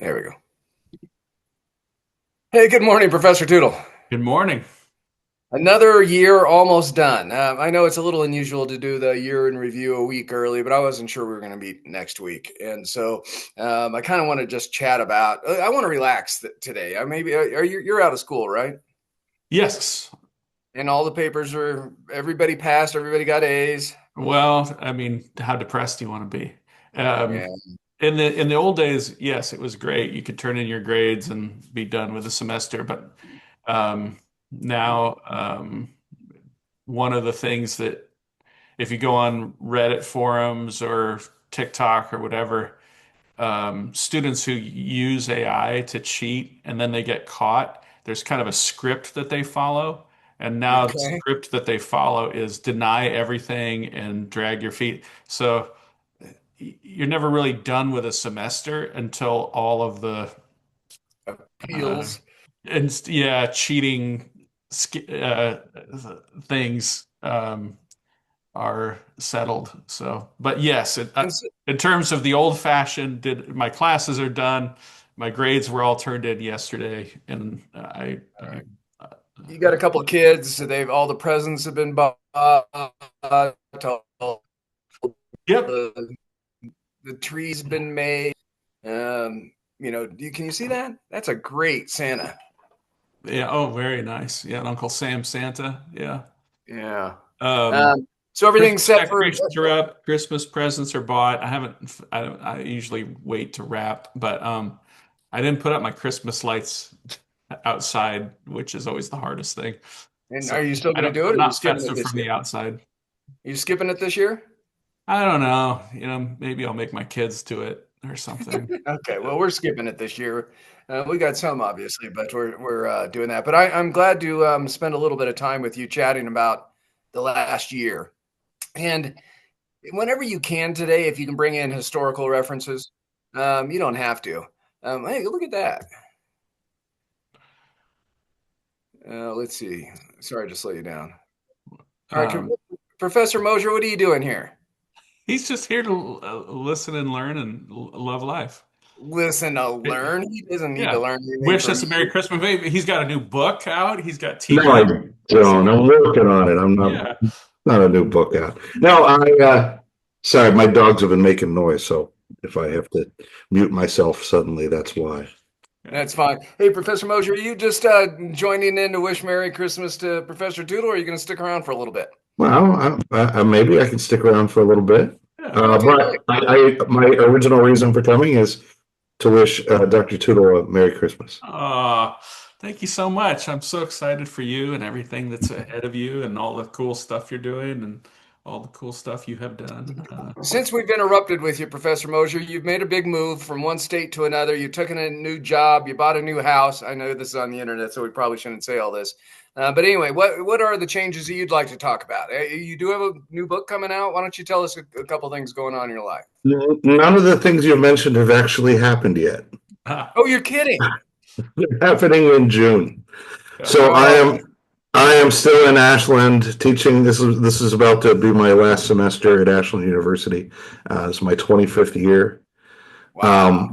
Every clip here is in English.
There we go. Hey, good morning, Professor Tootle. Good morning. Another year almost done. I know it's a little unusual to do the year in review a week early, but I wasn't sure we were going to meet next week, and so I kind of want to just chat about. I want to relax today. I maybe are you? You're out of school, right? Yes. And all the papers are. Everybody passed. Everybody got A's. Well, I mean, how depressed do you want to be? Yeah. Um, in the old days, yes, it was great. You could turn in your grades and be done with the semester. But now, one of the things that if you go on Reddit forums or TikTok or whatever, students who use AI to cheat and then they get caught, there's kind of a script that they follow. And now the Okay. script that they follow is deny everything and drag your feet. So you're never really done with a semester until all of the uh, Appeals. and yeah, cheating things are settled. So, but yes, And so, in terms of the old fashioned, did my classes are done. My grades were all turned in yesterday, and you got a couple of kids. So they've all the presents have been bought. All yep, the the tree's been made. Can you see that? That's a great Santa. yeah. Oh, very nice. Yeah, and Uncle Sam Santa. Yeah. Yeah. Um, So everything's Christmas set for. decorations are up. Christmas presents are bought. I haven't. I don't. I usually wait to wrap, but I didn't put up my Christmas lights outside, which is always the hardest thing. And So are you still I going to don't. do it, I'm or are you not skipping it festive this from year? the outside. Are you skipping it this year? I don't know. Maybe I'll make my kids do it or something. Okay. Well, we're skipping it this year. We got some, obviously, but we're doing that. But I'm glad to spend a little bit of time with you chatting about the last year. And whenever you can today, if you can bring in historical references, you don't have to. Hey, look at that. Let's see. Sorry to slow you down. All right, Um, Professor Mosier, what are you doing here? he's just here to listen and learn and love life. Listen to Eh, learn. He doesn't need to Yeah. learn anything Wish from us a Merry you. Christmas. Maybe he's got a new book out. He's got No, I TV don't. series. I'm working on it. I'm Yeah. not a new book out. No, sorry, my dogs have been making noise, so if I have to mute myself suddenly, that's why. Yeah. That's fine. Hey, Professor Mosier, are you just joining in to wish Merry Christmas to Professor Tootle, or are you going to stick around for a little bit? Well, maybe I can stick around for a little bit. Yeah. Okay, great. But my original reason for coming is to wish Dr. Tootle a Merry Christmas. Uh, Thank you so much. I'm so excited for you and everything that's ahead of you and all the cool stuff you're doing and all the cool stuff you have done. Since we've interrupted with you, Professor Mosier, you've made a big move from one state to another. You took in a new job. You bought a new house. I know this is on the internet, so we probably shouldn't say all this. But anyway, what are the changes that you'd like to talk about? You do have a new book coming out. Why don't you tell us a couple things going on in your life? None of the things you mentioned have actually happened yet. Oh, you're kidding. They're happening in June. So Oh, I am still in Ashland teaching. This is about to be my last semester at Ashland University. It's my 25th year. wow.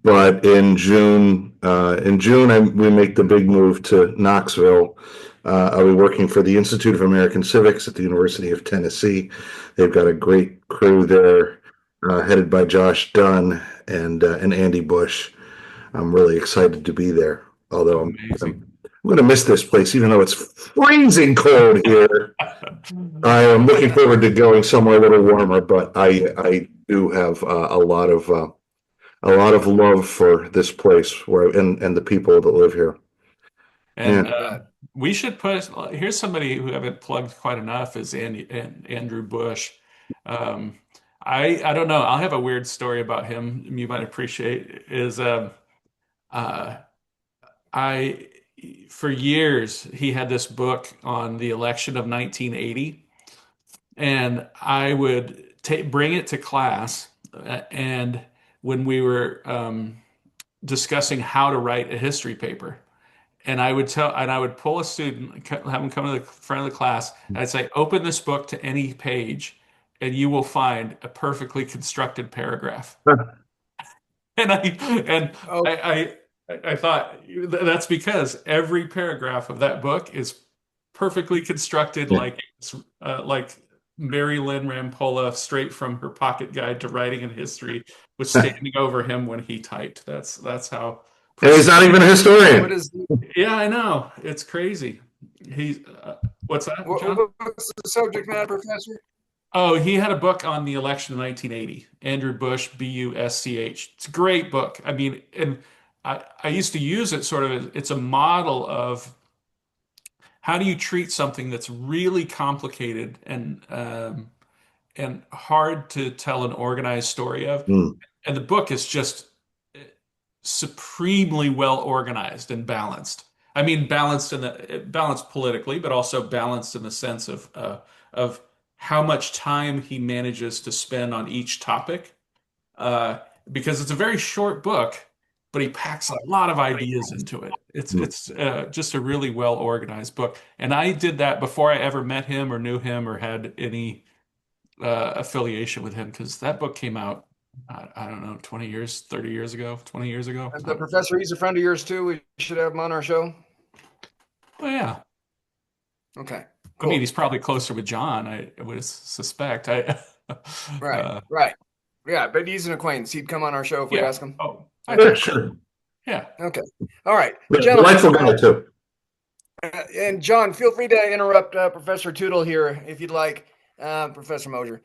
But in June, we make the big move to Knoxville. I'll be working for the Institute of American Civics at the University of Tennessee. They've got a great crew there, headed by Josh Dunn and Andy Bush. I'm really excited to be there. Although Amazing. I'm going to miss this place, even though it's freezing cold here. I am looking forward to going somewhere a little warmer, but I do have a lot of love for this place where and the people that live here. And Yeah. I bet. we should put, here's somebody who haven't plugged quite enough is Andrew Bush. Um, I don't know. I'll have a weird story about him you might appreciate is uh, I for years he had this book on the election of 1980 and I would bring it to class and when we were discussing how to write a history paper and I would pull a student, have them come to the front of the class, and I'd say, open this book to any page, and you will find a perfectly constructed paragraph. And Oh, I thought that's because every paragraph of that book is perfectly constructed Yeah. like Mary Lynn Rampolla, straight from her pocket guide to writing in history, was standing over him when he typed. That's how And he's precise. not even a what historian. is Yeah, I know. It's crazy. He's what's that, John? what's the subject matter, Professor? Oh, he had a book on the election of 1980, Andrew Bush, Busch. It's a great book. I mean, and I used to use it sort of as it's a model of how do you treat something that's really complicated and hard to tell an organized story of. Hmm. And the book is just supremely well organized and balanced. I mean, balanced politically, but also balanced in the sense of how much time he manages to spend on each topic. Uh, because it's a very short book, but he packs a lot of ideas into it. Hmm. It's just a really well organized book. And I did that before I ever met him or knew him or had any affiliation with him because that book came out, I don't know, 20 years, 30 years ago, 20 years ago. The professor, he's a friend of yours too. We should have him on our show. Well, yeah. Okay, I mean, cool. he's probably closer with John, I would suspect. Right, uh, right. Yeah, but he's an acquaintance. He'd come on our show if we yeah. ask him. Oh, I Yeah, think, sure. yeah. Okay. All right, Yeah, gentlemen. delightful guy too. And John, feel free to interrupt Professor Tootle here if you'd like, Professor Mosier.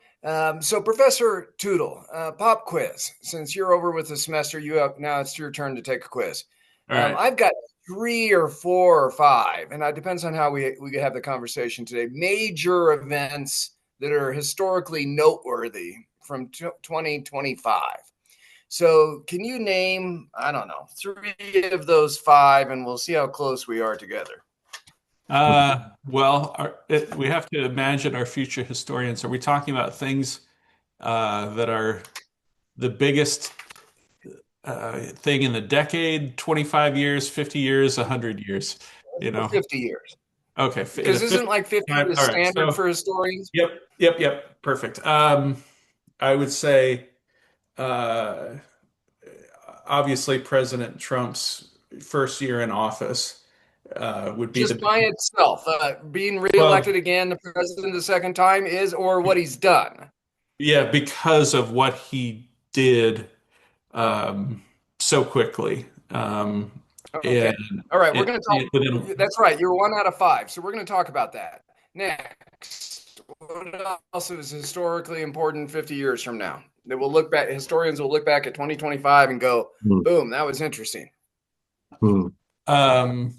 So, Professor Tootle, pop quiz. Since you're over with the semester, you have now. It's your turn to take a quiz. All right. I've got 3 or 4 or 5, and it depends on how we have the conversation today. Major events that are historically noteworthy from 2025. So, can you name, I don't know, 3 of those 5, and we'll see how close we are together. Well, we have to imagine our future historians. Are we talking about things that are the biggest thing in the decade, 25 years, 50 years, 100 years? You For know? 50 years. Okay. In Because the isn't 50, like 50 all the right. standard So, for historians? yep. Perfect. I would say, uh, obviously, President Trump's first year in office would be the Just by itself, being reelected well, again, the president the second time is, or what he's done. yeah, because of what he did um, so quickly. Okay. And All right. We're going to within, talk. That's right. You're 1 out of 5. So we're going to talk about that. Next, what else is historically important 50 years from now? That we'll look back, historians will look back at 2025 and go, Hmm. boom, that was interesting. Hmm. I would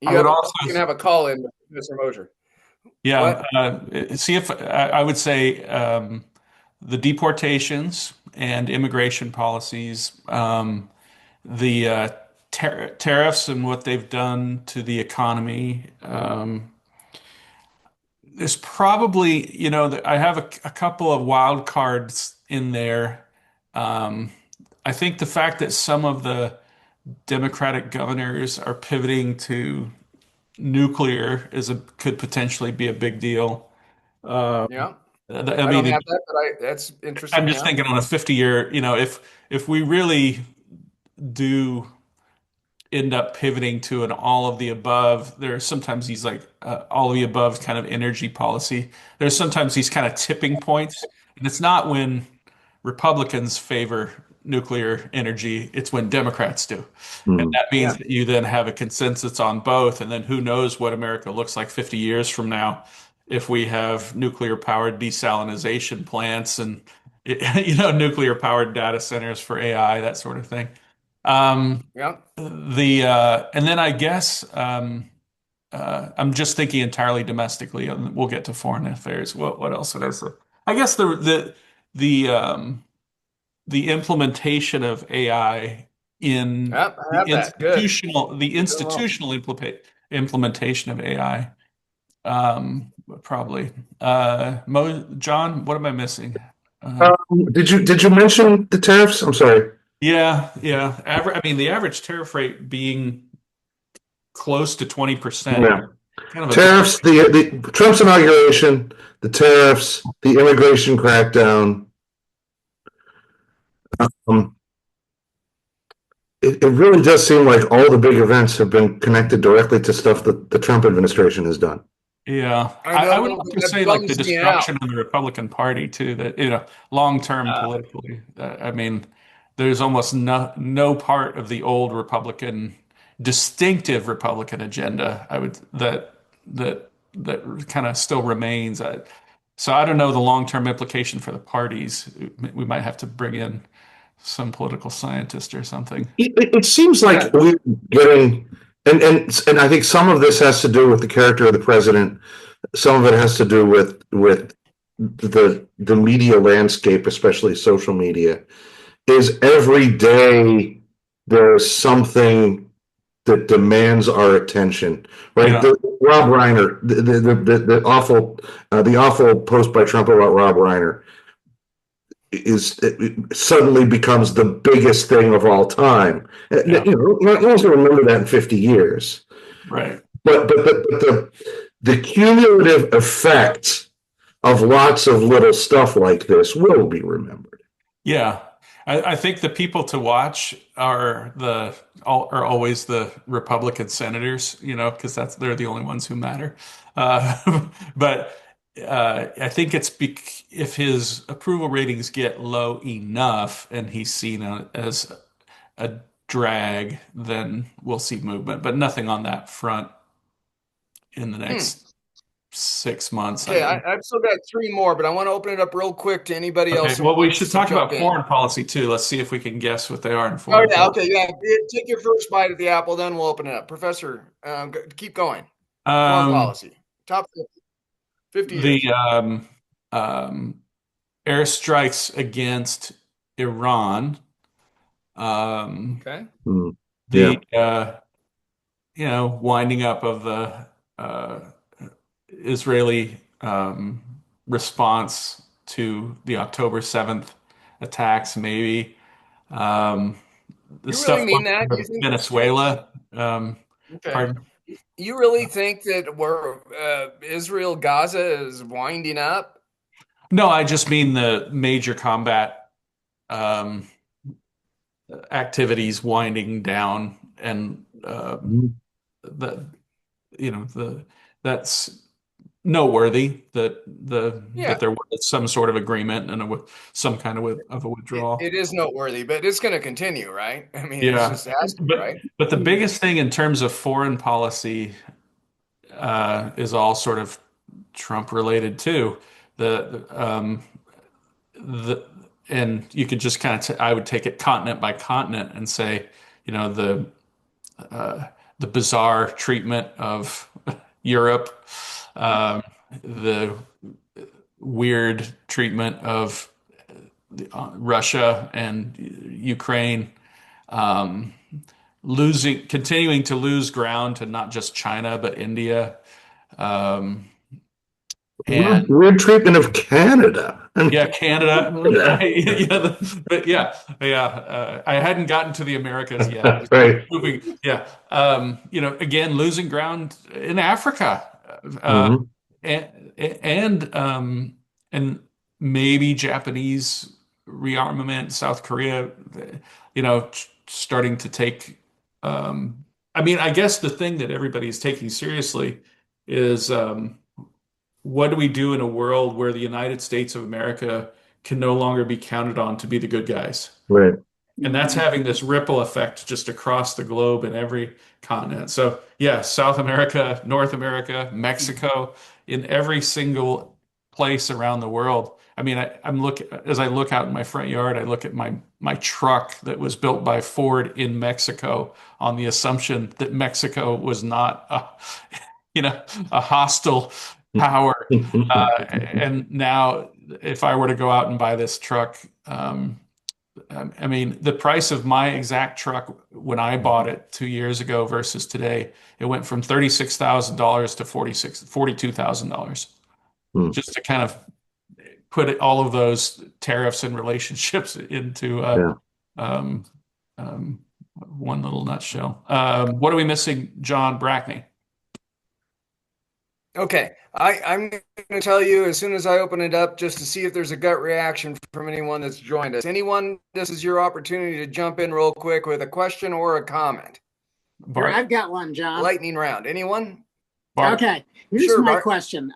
You can also, have a call in with Mr. Mosier. yeah, What? see if I would say the deportations and immigration policies, the tariffs and what they've done to the economy. There's probably, I have a couple of wild cards in there. Um, I think the fact that some of the Democratic governors are pivoting to nuclear could potentially be a big deal. Uh, Yeah. I I don't mean, have that, but that's I'm interesting. just Yeah. thinking on a 50-year, if we really do end up pivoting to an all of the above, there are sometimes these like all of the above kind of energy policy. There's sometimes these kind of tipping points, and it's not when Republicans favor nuclear energy, it's when Democrats do. And Hmm. that Yeah. means that you then have a consensus on both, and then who knows what America looks like 50 years from now if we have nuclear powered desalination plants and nuclear powered data centers for AI, that sort of thing. Um, Yeah. and then I guess I'm just thinking entirely domestically, and we'll get to foreign affairs. What else would I say? I guess the the implementation of AI in Yep. I have that. Good. the Doing well. institutional implementation of AI. Probably. John, what am I missing? Uh, Did you mention the tariffs? I'm sorry. yeah. I mean, the average tariff rate being close to 20%. Yeah. Kind of a big. Tariffs, the Trump's inauguration, the tariffs, the immigration crackdown. Um, it really does seem like all the big events have been connected directly to stuff that the Trump administration has done. Yeah, I I know, would but also that say like the bums me out. destruction of the Republican Party too. That long term Uh, politically, I mean, there's almost no part of the old Republican distinctive Republican agenda. I would that kind of still remains. So I don't know the long term implication for the parties. We might have to bring in some political scientist or something. It seems yeah, like we're getting, and I think some of this has to do with the character of the president. Some of it has to do with the media landscape, especially social media. Is every day there's something that demands our attention, right? Yeah, Rob Reiner, the awful post by Trump about Rob Reiner is it suddenly becomes the biggest thing of all time. yeah, No one's going to remember that in 50 years. right. But the cumulative effect of lots of little stuff like this will be remembered. Yeah, I think the people to watch are always the Republican senators, because they're the only ones who matter. But I think if his approval ratings get low enough and he's seen as a drag, then we'll see movement, but nothing on that front in the hmm. next 6 months, I Okay, think. I've still got three more, but I want to open it up real quick to anybody Okay, else who well, we wants should to talk jump about in. foreign policy too. Let's see if we can guess what they are in Oh foreign yeah, policy. okay, yeah. Take your first bite at the apple, then we'll open it up. Professor, keep going. Foreign Um, policy, top 50 the years. um, airstrikes against Iran, um, Okay. Mm, yeah. the winding up of the uh, Israeli response to the October 7th attacks, maybe um, the You really stuff mean going that? on You with think that's true? Venezuela. Okay. Pardon? You really think that we're Israel Gaza is winding up? No, I just mean the major combat um, activities winding down, and Mm, the the that's noteworthy that Yeah, there was some sort of agreement and some kind of a withdrawal. it is noteworthy, but it's going to continue, right? I mean, it's Yeah, just has to, but right? but the biggest thing in terms of foreign policy is all sort of Trump related too. The and you could just kind of I would take it continent by continent and say, the uh, the bizarre treatment of Europe, um, the weird treatment of Russia and Ukraine, um, continuing to lose ground to not just China but India, um, and weird treatment of Canada. I yeah, mean, Canada, right? Yeah, but yeah. I hadn't gotten to the Americas yet. I was right. moving, yeah. Again, losing ground in Africa, uh, Hmm. and maybe Japanese rearmament, South Korea, starting to take. I mean, I guess the thing that everybody is taking seriously is. What do we do in a world where the United States of America can no longer be counted on to be the good guys? Right. And that's having this ripple effect just across the globe in every continent. So, yeah, South America, North America, Mexico, in every single place around the world. I mean, as I look out in my front yard, I look at my truck that was built by Ford in Mexico on the assumption that Mexico was not a hostile power. And now, if I were to go out and buy this truck, I mean, the price of my exact truck when I bought it 2 years ago versus today, it went from $36,000 to $42,000. Hmm. Just to kind of put all of those tariffs and relationships into Yeah. um, um, one little nutshell. What are we missing, John Brackney? Okay, I'm going to tell you as soon as I open it up, just to see if there's a gut reaction from anyone that's joined us. Anyone, this is your opportunity to jump in real quick with a question or a comment. Here, I've Bart, got one, John. Lightning round. Anyone? Bart, Okay, here's Sure, my Bart. question.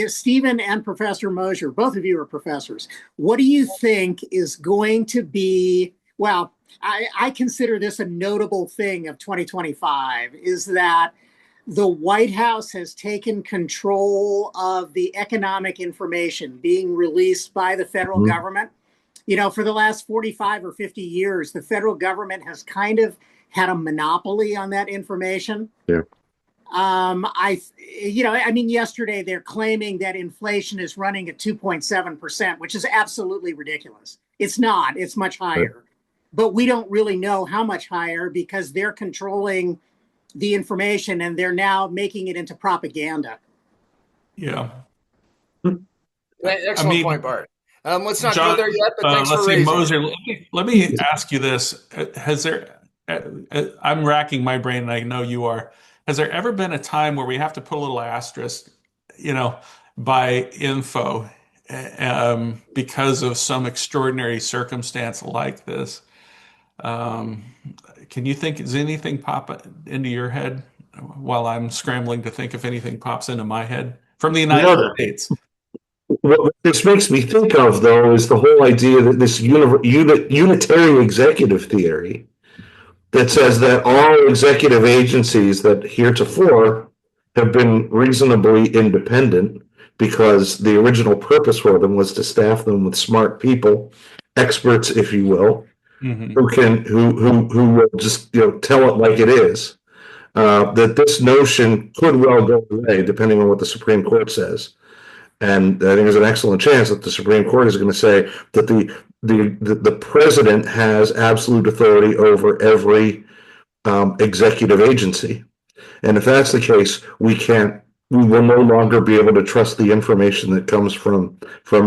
Stephen and Professor Mosier, both of you are professors. What do you think is going to be, well, I consider this a notable thing of 2025, is that the White House has taken control of the economic information being released by the federal Mhm. government. You know, for the last 45 or 50 years, the federal government has kind of had a monopoly on that information. Yeah. I mean, yesterday they're claiming that inflation is running at 2.7%, which is absolutely ridiculous. It's not, it's much Right. higher. But we don't really know how much higher because they're controlling the information and they're now making it into propaganda. yeah. I Excellent point, mean, Bart. Let's not go John, there yet, but thanks for let's see, raising it. Moser, let me ask you this. Has there, I'm racking my brain and I know you are. Has there ever been a time where we have to put a little asterisk, you know, by info, because of some extraordinary circumstance like this? Um, can you think, does anything pop into your head while I'm scrambling to think if anything pops into my head from the United No, States? what this makes me think of, though, is the whole idea that this unitary executive theory that says that all executive agencies that heretofore have been reasonably independent because the original purpose for them was to staff them with smart people, experts, if you will, Hmm. who will just tell it like it is. That this notion could well go away depending on what the Supreme Court says. And I think there's an excellent chance that the Supreme Court is going to say that the president has absolute authority over every executive agency. And if that's the case, we will no longer be able to trust the information that comes from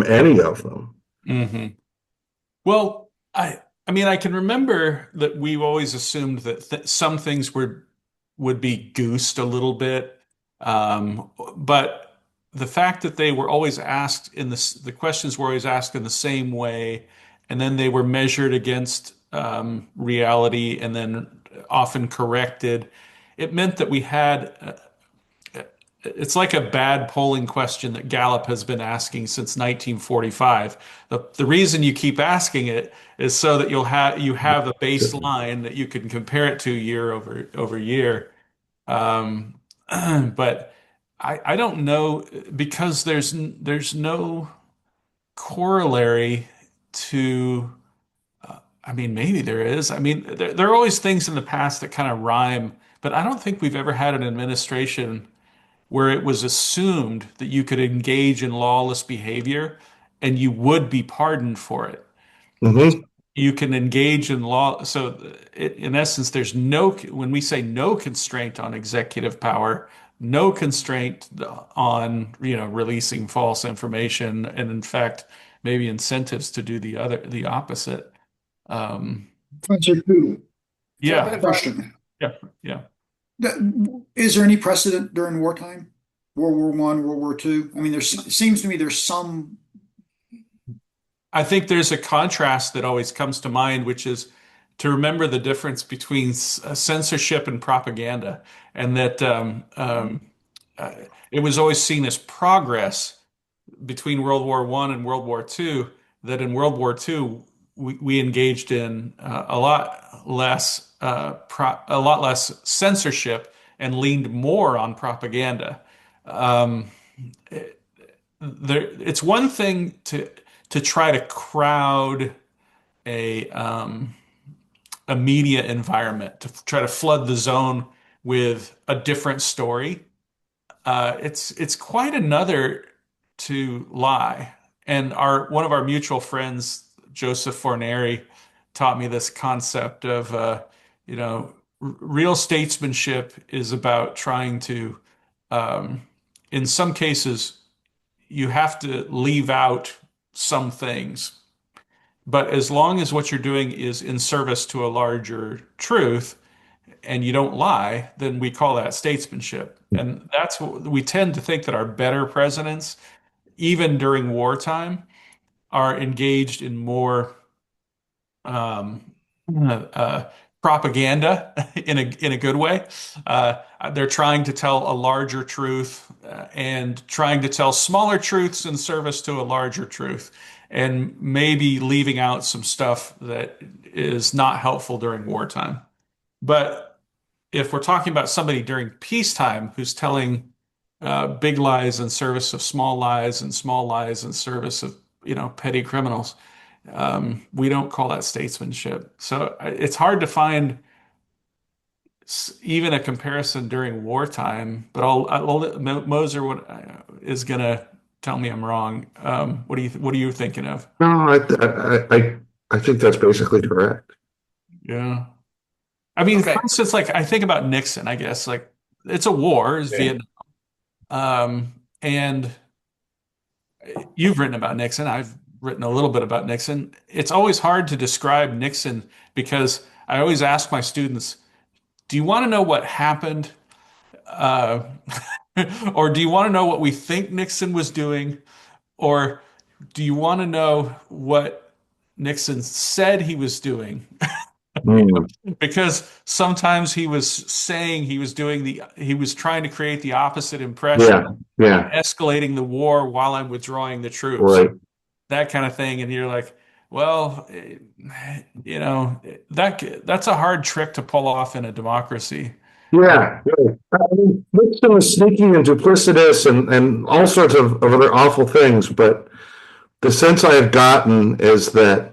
any of them. Hmm. Well, I mean, I can remember that we've always assumed that some things would be goosed a little bit, but the fact that they were always asked the questions were always asked in the same way, and then they were measured against reality, and then often corrected. It meant that we had it's like a bad polling question that Gallup has been asking since 1945. The reason you keep asking it is so that you have a baseline that you can compare it to year over year. Um, but I don't know because there's no corollary to. I mean, maybe there is. I mean, there are always things in the past that kind of rhyme, but I don't think we've ever had an administration where it was assumed that you could engage in lawless behavior and you would be pardoned for it. Mm-hmm. You can engage in law. So, in essence, there's no, when we say no constraint on executive power, no constraint on, releasing false information, and in fact, maybe incentives to do the opposite. Um, Professor Poodle, Jump yeah, in, Bart. question. yeah, yeah. Is there any precedent during wartime? World War One, World War Two? I mean, it seems to me there's some. I think there's a contrast that always comes to mind, which is to remember the difference between censorship and propaganda, and that uh, it was always seen as progress between World War One and World War Two. That in World War Two we engaged in a lot less censorship and leaned more on propaganda. Um, it's one thing to try to crowd a um, a media environment to try to flood the zone with a different story. It's quite another to lie. And our one of our mutual friends, Joseph Forneri, taught me this concept of real statesmanship is about trying to in some cases you have to leave out some things. But as long as what you're doing is in service to a larger truth, and you don't lie, then we call that statesmanship. And that's what we tend to think, that our better presidents, even during wartime, are engaged in more um, uh, propaganda in a good way. They're trying to tell a larger truth, and trying to tell smaller truths in service to a larger truth, and maybe leaving out some stuff that is not helpful during wartime. But if we're talking about somebody during peacetime who's telling big lies in service of small lies, and small lies in service of, petty criminals, we don't call that statesmanship. So it's hard to find even a comparison during wartime. But I'll let Moser is gonna tell me I'm wrong. What are you thinking of? No, I think that's basically correct. Yeah. I mean, Okay. for instance, like I think about Nixon, I guess, like it's a war, it's Okay. Vietnam. And you've written about Nixon. I've written a little bit about Nixon. It's always hard to describe Nixon, because I always ask my students, do you want to know what happened? Uh, or do you want to know what we think Nixon was doing? Or do you want to know what Nixon said he was doing? Mm, Because sometimes he was saying he was trying to create the opposite impression. yeah, yeah, I'm escalating the war while I'm withdrawing the troops, right. that kind of thing. And you're like, well, that's a hard trick to pull off in a democracy. Yeah, yeah. I mean, Nixon was sneaky and duplicitous and all sorts of other awful things, but the sense I have gotten is that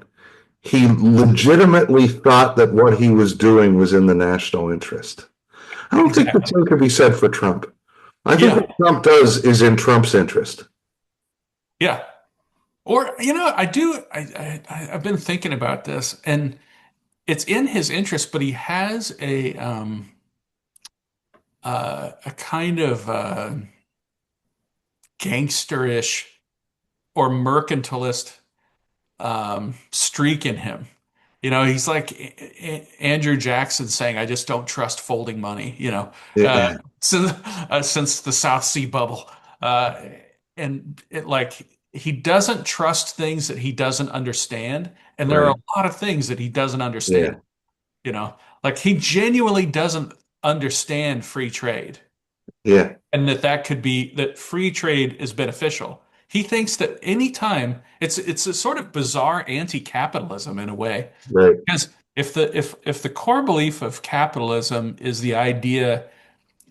he legitimately thought that what he was doing was in the national interest. I don't think the Exactly. same could be said for Trump. I think Yeah, what Trump does is in Trump's interest. yeah. Or, I do. I've been thinking about this, and it's in his interest, but he has a kind of gangsterish or mercantilist streak in him. He's like Andrew Jackson saying, "I just don't trust folding money." Yeah, Since the South Sea bubble, uh, and he doesn't trust things that he doesn't understand, and there are right. a lot of things that he doesn't Yeah, understand. Like he genuinely doesn't understand free trade, yeah, and that could be that free trade is beneficial. He thinks that anytime it's a sort of bizarre anti-capitalism in a way, right. because if the core belief of capitalism is the idea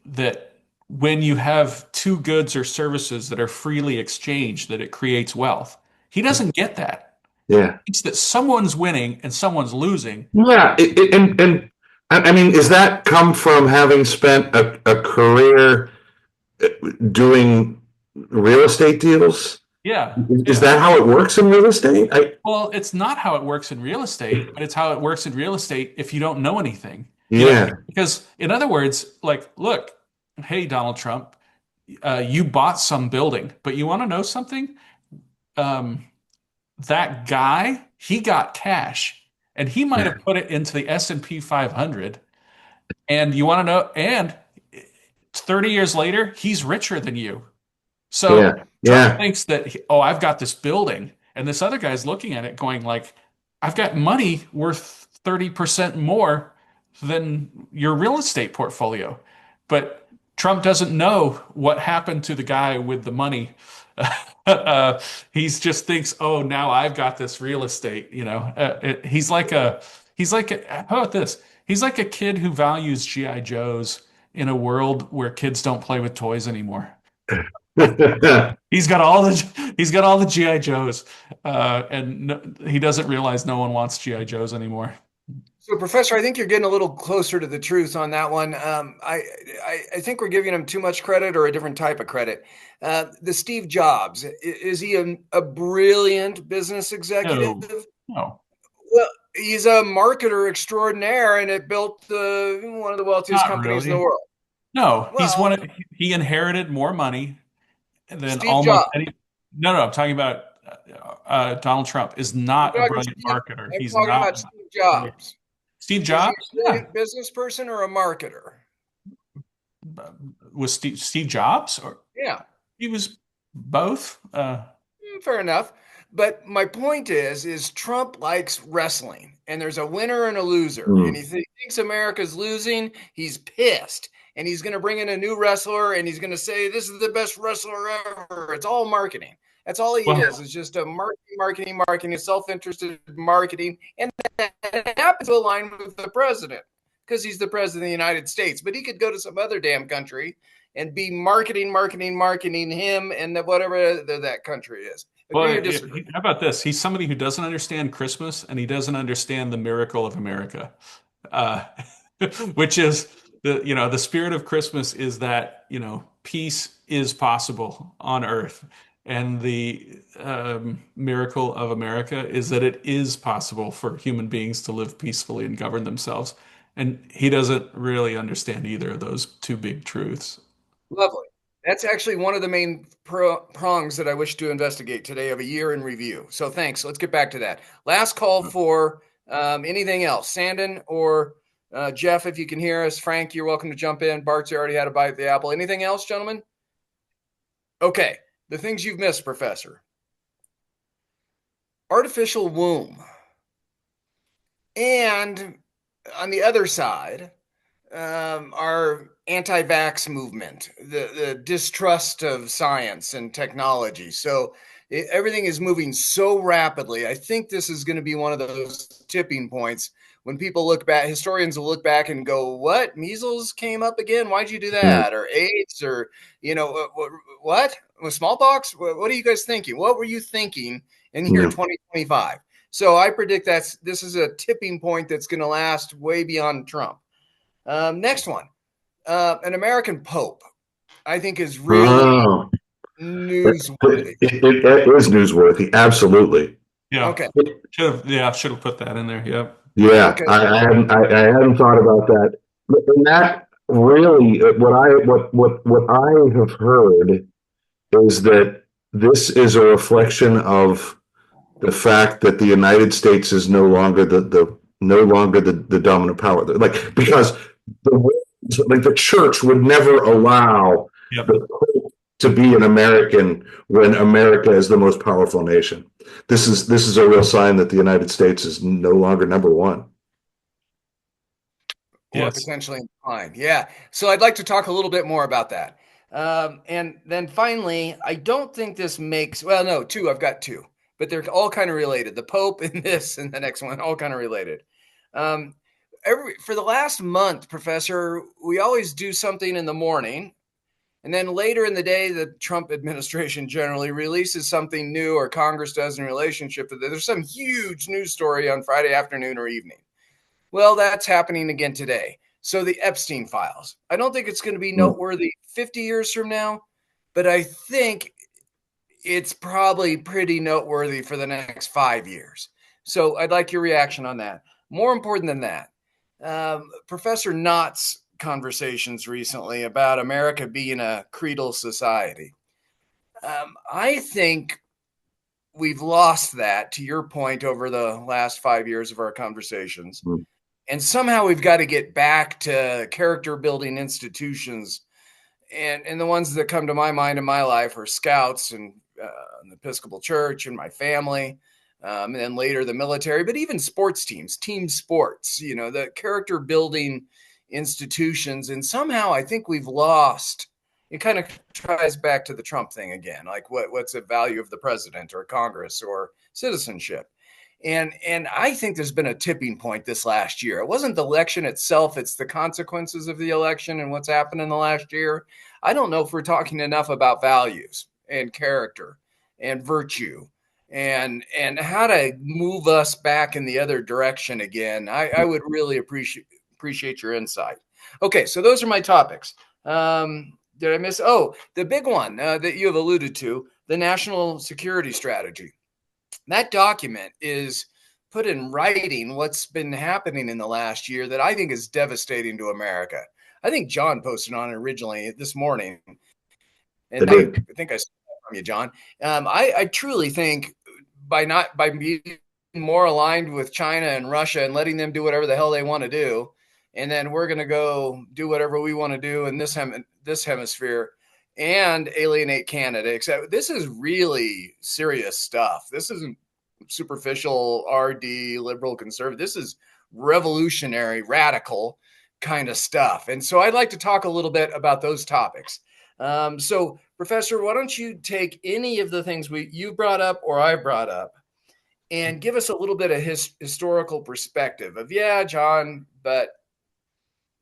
that when you have two goods or services that are freely exchanged, that it creates wealth, he doesn't get that. Yeah, It's that someone's winning and someone's losing. yeah. And I mean, is that come from having spent a career doing real estate deals? Yeah, Is yeah. that how it works in real estate? Well, it's not how it works in real estate, but it's how it works in real estate if you don't know anything. Yeah, Because in other words, like, look, hey, Donald Trump, you bought some building, but you want to know something? Um, that guy, he got cash, and he might have put it into the S&P 500. And you want to know, and 30 years later, he's richer than you. So yeah, Trump yeah, thinks that, oh, I've got this building, and this other guy's looking at it going like, I've got money worth 30% more than your real estate portfolio. But Trump doesn't know what happened to the guy with the money. He's just thinks, oh, now I've got this real estate. How about this? He's like a kid who values GI Joes in a world where kids don't play with toys anymore. He's got all the GI Joes, and no, he doesn't realize no one wants GI Joes anymore. So, Professor, I think you're getting a little closer to the truth on that one. I think we're giving him too much credit or a different type of credit. The Steve Jobs, is he a brilliant business No, executive? no, Well, he's a marketer extraordinaire, and it built one of the wealthiest not companies in the really. world. No, Well, he inherited more money than Steve almost Jobs. any. No, no, I'm talking about Donald Trump is I'm not a talking brilliant Steve. marketer. I'm He's talking not. about Steve Jobs. Steve Is he Jobs, a yeah, brilliant business person or a marketer? was Steve Jobs, or Yeah. he was both. Fair enough. But my point is Trump likes wrestling, and there's a winner and a loser, and Mm. he thinks America's losing. He's pissed, and he's going to bring in a new wrestler, and he's going to say this is the best wrestler ever. It's all marketing. That's all he is. Well, It's just a marketing, self-interested marketing, and that happens to align with the president because he's the president of the United States. But he could go to some other damn country and be marketing him and whatever that country is. Agree or disagree? how about this? He's somebody who doesn't understand Christmas, and he doesn't understand the miracle of America, uh, which is the spirit of Christmas is that peace is possible on earth, and the miracle of America is that it is possible for human beings to live peacefully and govern themselves. And he doesn't really understand either of those two big truths. Lovely. That's actually one of the main prongs that I wish to investigate today of a year in review. So thanks. Let's get back to that. Last call for anything else. Sandon or Jeff, if you can hear us. Frank, you're welcome to jump in. Bart's already had a bite of the apple. Anything else, gentlemen? Okay. The things you've missed, Professor. Artificial womb. And on the other side, our anti-vax movement, the distrust of science and technology. So everything is moving so rapidly. I think this is going to be one of those tipping points when people look back, historians will look back and go, what? Measles came up again? Why'd you do that? Or AIDS, or, what? Smallpox? What are you guys thinking? What were you thinking in year 2025? So I predict this is a tipping point that's going to last way beyond Trump. Next one, an American Pope, I think is really newsworthy. It is newsworthy, absolutely. Yeah. Okay. Should have put that in there. Yep. Yeah, Okay. I hadn't thought about that. And that really, what I have heard is that this is a reflection of the fact that the United States is no longer the dominant power. Like, because the church would never allow Yep. the Pope to be an American when America is the most powerful nation. This is a real sign that the United States is no longer number one. Or Yes. potentially in decline. Yeah. So I'd like to talk a little bit more about that. And then finally, I don't think this makes, well, no, I've got two, but they're all kind of related. The Pope and this and the next one, all kind of related. For the last month, Professor, we always do something in the morning. And then later in the day, the Trump administration generally releases something new, or Congress does, in relationship to that. There's some huge news story on Friday afternoon or evening. Well, that's happening again today. So the Epstein files. I don't think it's going to be noteworthy 50 years from now, but I think it's probably pretty noteworthy for the next 5 years. So I'd like your reaction on that. More important than that, Professor Knott's conversations recently about America being a creedal society. I think we've lost that, to your point, over the last 5 years of our conversations. And somehow we've got to get back to character building institutions. And the ones that come to my mind in my life are Scouts and the Episcopal Church and my family. And then later the military, but even sports teams, team sports, the character building institutions. And somehow I think we've lost. It kind of ties back to the Trump thing again. Like what's the value of the president or Congress or citizenship? And I think there's been a tipping point this last year. It wasn't the election itself. It's the consequences of the election and what's happened in the last year. I don't know if we're talking enough about values and character and virtue and how to move us back in the other direction again. I would really appreciate your insight. Okay, so those are my topics. Did I miss? Oh, the big one that you have alluded to, the national security strategy. That document is put in writing what's been happening in the last year that I think is devastating to America. I think John posted on it originally this morning. And I think I saw that from you, John. I truly think by being more aligned with China and Russia and letting them do whatever the hell they want to do. And then we're going to go do whatever we want to do in this hemisphere and alienate Canada. Except this is really serious stuff. This isn't superficial RD, liberal, conservative. This is revolutionary, radical kind of stuff. And so I'd like to talk a little bit about those topics. So, Professor, why don't you take any of the things you brought up or I brought up and give us a little bit of historical perspective of, yeah, John, but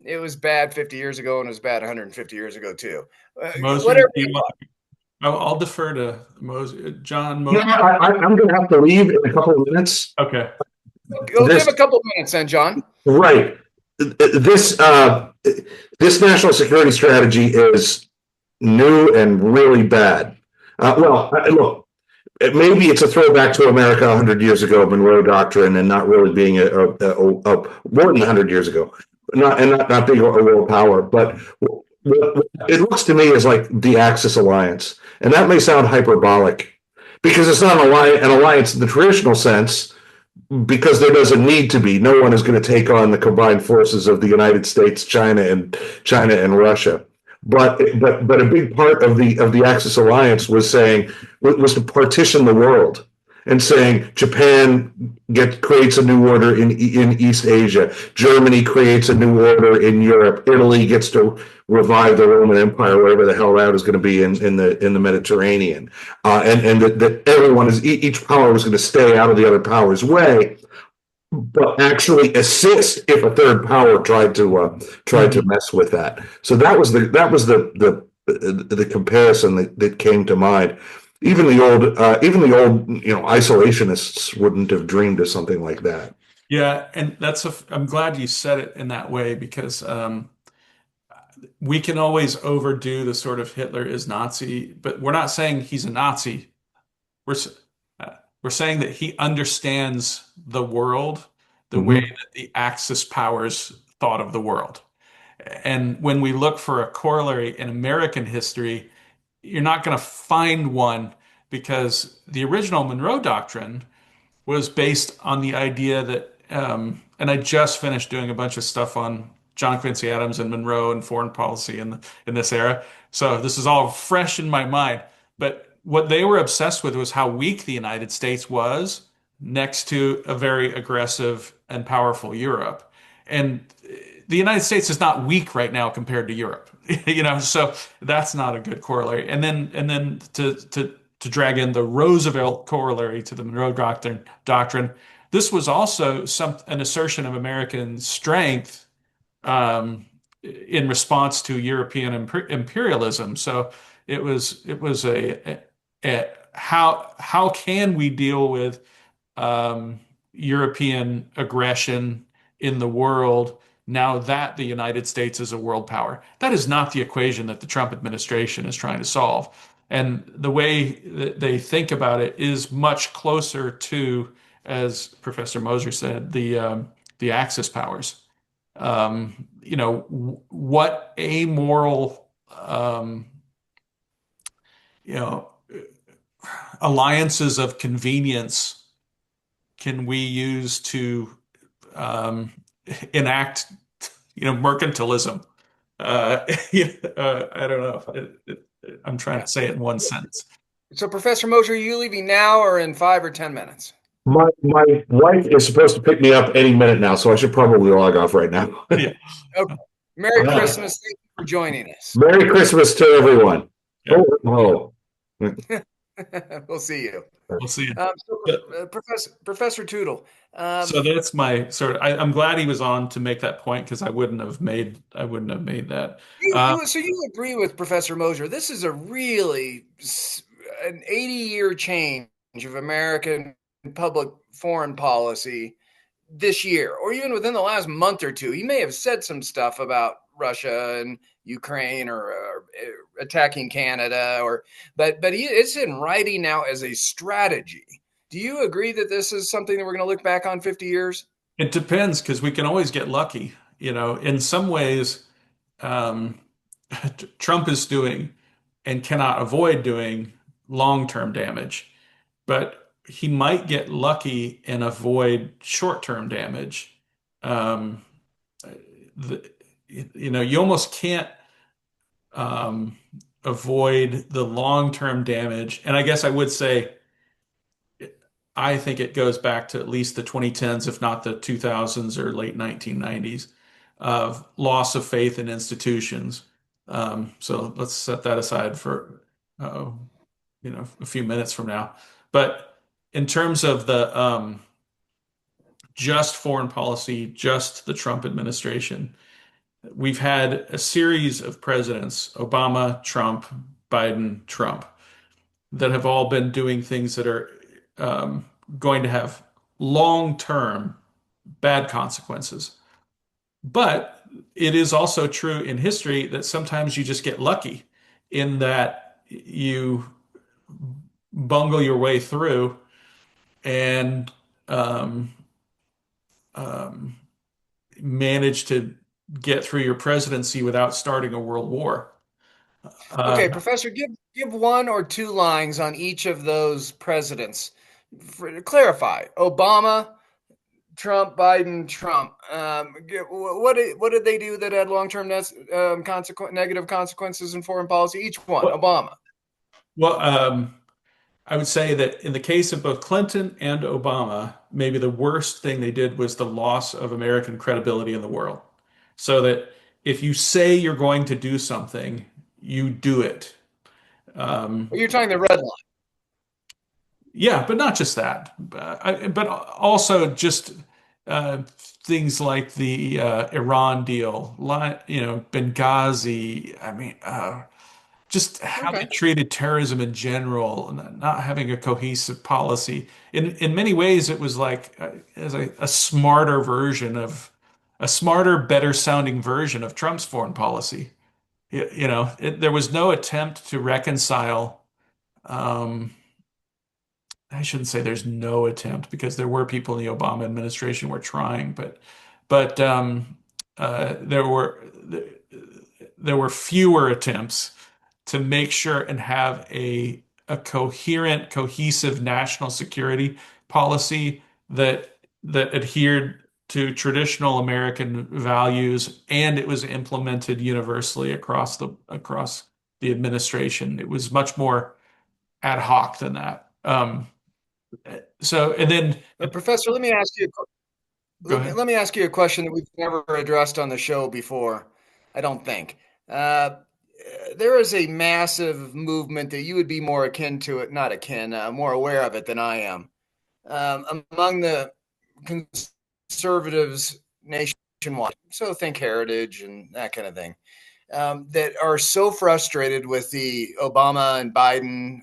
it was bad 50 years ago and it was bad 150 years ago too. Whatever. I'll defer to John. No, I'm going to have to leave in a couple of minutes. Okay. We'll give a couple of minutes then, John. Right. This national security strategy is new and really bad. Look, maybe it's a throwback to America 100 years ago, Monroe Doctrine, and not really being a more than 100 years ago, not being a world power. But it looks to me as like the Axis alliance, and that may sound hyperbolic because it's not an alliance in the traditional sense. Because there doesn't need to be. No one is going to take on the combined forces of the United States, China, and Russia. But a big part of the Axis alliance was to partition the world and saying Japan creates a new order in East Asia, Germany creates a new order in Europe, Italy gets to revive the Roman Empire, wherever the hell that is going to be in the Mediterranean, and that everyone each power was going to stay out of the other power's way, but actually assist if a third power tried to mess with that. So that was the comparison that came to mind. Even the old, isolationists wouldn't have dreamed of something like that. Yeah, and I'm glad you said it in that way because we can always overdo the sort of Hitler is Nazi, but we're not saying he's a Nazi. We're saying that he understands the world the way that the Axis powers thought of the world. And when we look for a corollary in American history, you're not going to find one because the original Monroe Doctrine was based on the idea that, and I just finished doing a bunch of stuff on John Quincy Adams and Monroe and foreign policy in this era. So this is all fresh in my mind. But what they were obsessed with was how weak the United States was next to a very aggressive and powerful Europe. And the United States is not weak right now compared to Europe, so that's not a good corollary. And then to drag in the Roosevelt corollary to the Monroe Doctrine, this was also an assertion of American strength in response to European imperialism. So it was a how can we deal with European aggression in the world now that the United States is a world power? That is not the equation that the Trump administration is trying to solve. And the way that they think about it is much closer to, as Professor Moser said, the Axis powers. What amoral, alliances of convenience can we use to enact, mercantilism? I don't know. I'm trying to say it in one sentence. So, Professor Moser, are you leaving now or in 5 or 10 minutes? My wife is supposed to pick me up any minute now, so I should probably log off right now. Yeah. Okay. Merry Christmas. Thank you for joining us. Merry Christmas to everyone. Yeah. Oh. We'll see you. We'll see. Professor Tootle. So that's my sort of. I'm glad he was on to make that point because I wouldn't have made that. So you agree with Professor Moser? This is a really an 80-year change of American public foreign policy this year, or even within the last month or two. He may have said some stuff about Russia and Ukraine or attacking Canada, but it's in writing now as a strategy. Do you agree that this is something that we're going to look back on 50 years? It depends because we can always get lucky. In some ways, Trump is doing and cannot avoid doing long-term damage. But he might get lucky and avoid short-term damage. Um, the, you almost can't um, avoid the long-term damage. And I guess I would say I think it goes back to at least the 2010s, if not the 2000s or late 1990s, of loss of faith in institutions. So let's set that aside for uh, a few minutes from now. But in terms of the just foreign policy, just the Trump administration, we've had a series of presidents, Obama, Trump, Biden, Trump, that have all been doing things that are um, going to have long-term bad consequences. But it is also true in history that sometimes you just get lucky in that you bungle your way through and um, um, manage to get through your presidency without starting a world war. Okay, Uh, Professor, give one or two lines on each of those presidents. Clarify: Obama, Trump, Biden, Trump. What did they do that had long-term negative consequences in foreign policy? Each one. well, Obama. well, I would say that in the case of both Clinton and Obama, maybe the worst thing they did was the loss of American credibility in the world. So that if you say you're going to do something, you do it. Um, You're talking the red line. yeah, but not just that, but also just uh, things like the Iran deal, Benghazi. I mean, just how they Okay. treated terrorism in general, and not having a cohesive policy. In many ways, it was like as a smarter version of a smarter, better sounding version of Trump's foreign policy. There was no attempt to reconcile. Um, I shouldn't say there's no attempt because there were people in the Obama administration were trying, but there were fewer attempts to make sure and have a coherent, cohesive national security policy that adhered to traditional American values, and it was implemented universally across the administration. It was much more ad hoc than that. And then Professor, let me ask you. go ahead. Let me ask you a question that we've never addressed on the show before. I don't think. Uh, there is a massive movement that you would be more akin to it, not akin, more aware of it than I am, among the conservatives nationwide. So think heritage and that kind of thing, that are so frustrated with the Obama and Biden,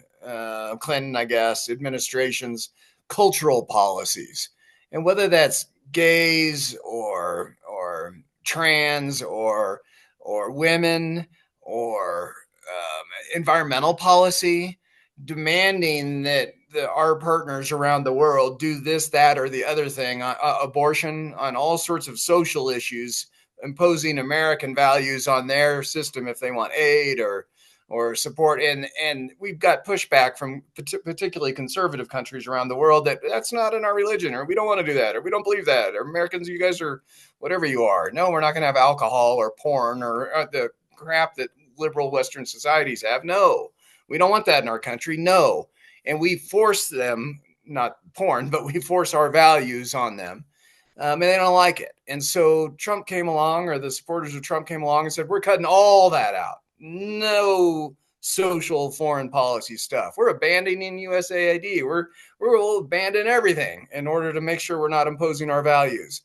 Clinton, I guess, administration's cultural policies, and whether that's gays or trans or women or environmental policy, demanding that our partners around the world do this, that, or the other thing, abortion, on all sorts of social issues, imposing American values on their system if they want aid or support. And we've got pushback from particularly conservative countries around the world that that's not in our religion, or we don't want to do that, or we don't believe that, or Americans, you guys are whatever you are. No, we're not going to have alcohol or porn or the crap that liberal Western societies have. No, we don't want that in our country. No. And we force them, not porn, but we force our values on them. And they don't like it. And so Trump came along, or the supporters of Trump came along and said, we're cutting all that out. No social foreign policy stuff. We're abandoning USAID. We'll abandon everything in order to make sure we're not imposing our values.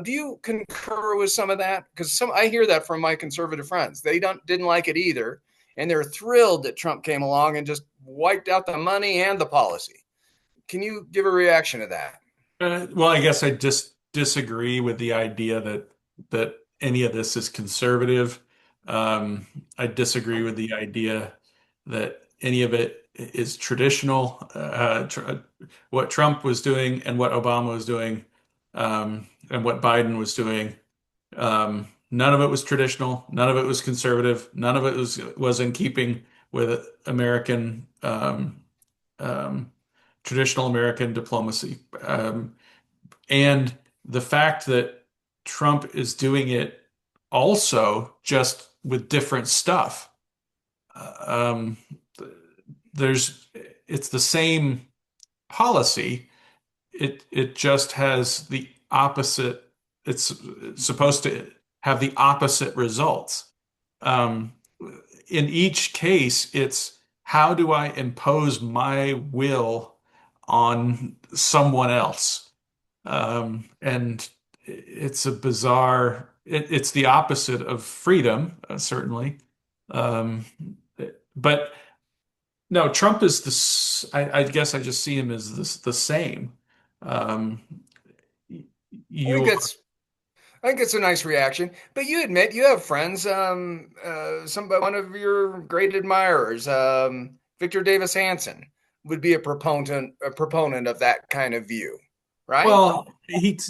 Do you concur with some of that? Because I hear that from my conservative friends. They didn't like it either, and they're thrilled that Trump came along and just wiped out the money and the policy. Can you give a reaction to that? Well, I guess I just disagree with the idea that any of this is conservative. I disagree with the idea that any of it is traditional. What Trump was doing and what Obama was doing, and what Biden was doing, none of it was traditional. None of it was conservative. None of it was in keeping with American um, traditional American diplomacy. And the fact that Trump is doing it also just with different stuff. Um, there's it's the same policy. It just has the opposite. It's supposed to have the opposite results. Um, in each case, it's how do I impose my will on someone else? And it's a bizarre, it's the opposite of freedom, certainly. Um, but no, Trump is this, I guess I just see him as the same. Um, I think you, it's I think it's a nice reaction. But you admit you have friends, somebody, one of your great admirers, Victor Davis Hanson, would be a proponent of that kind of view, right? well,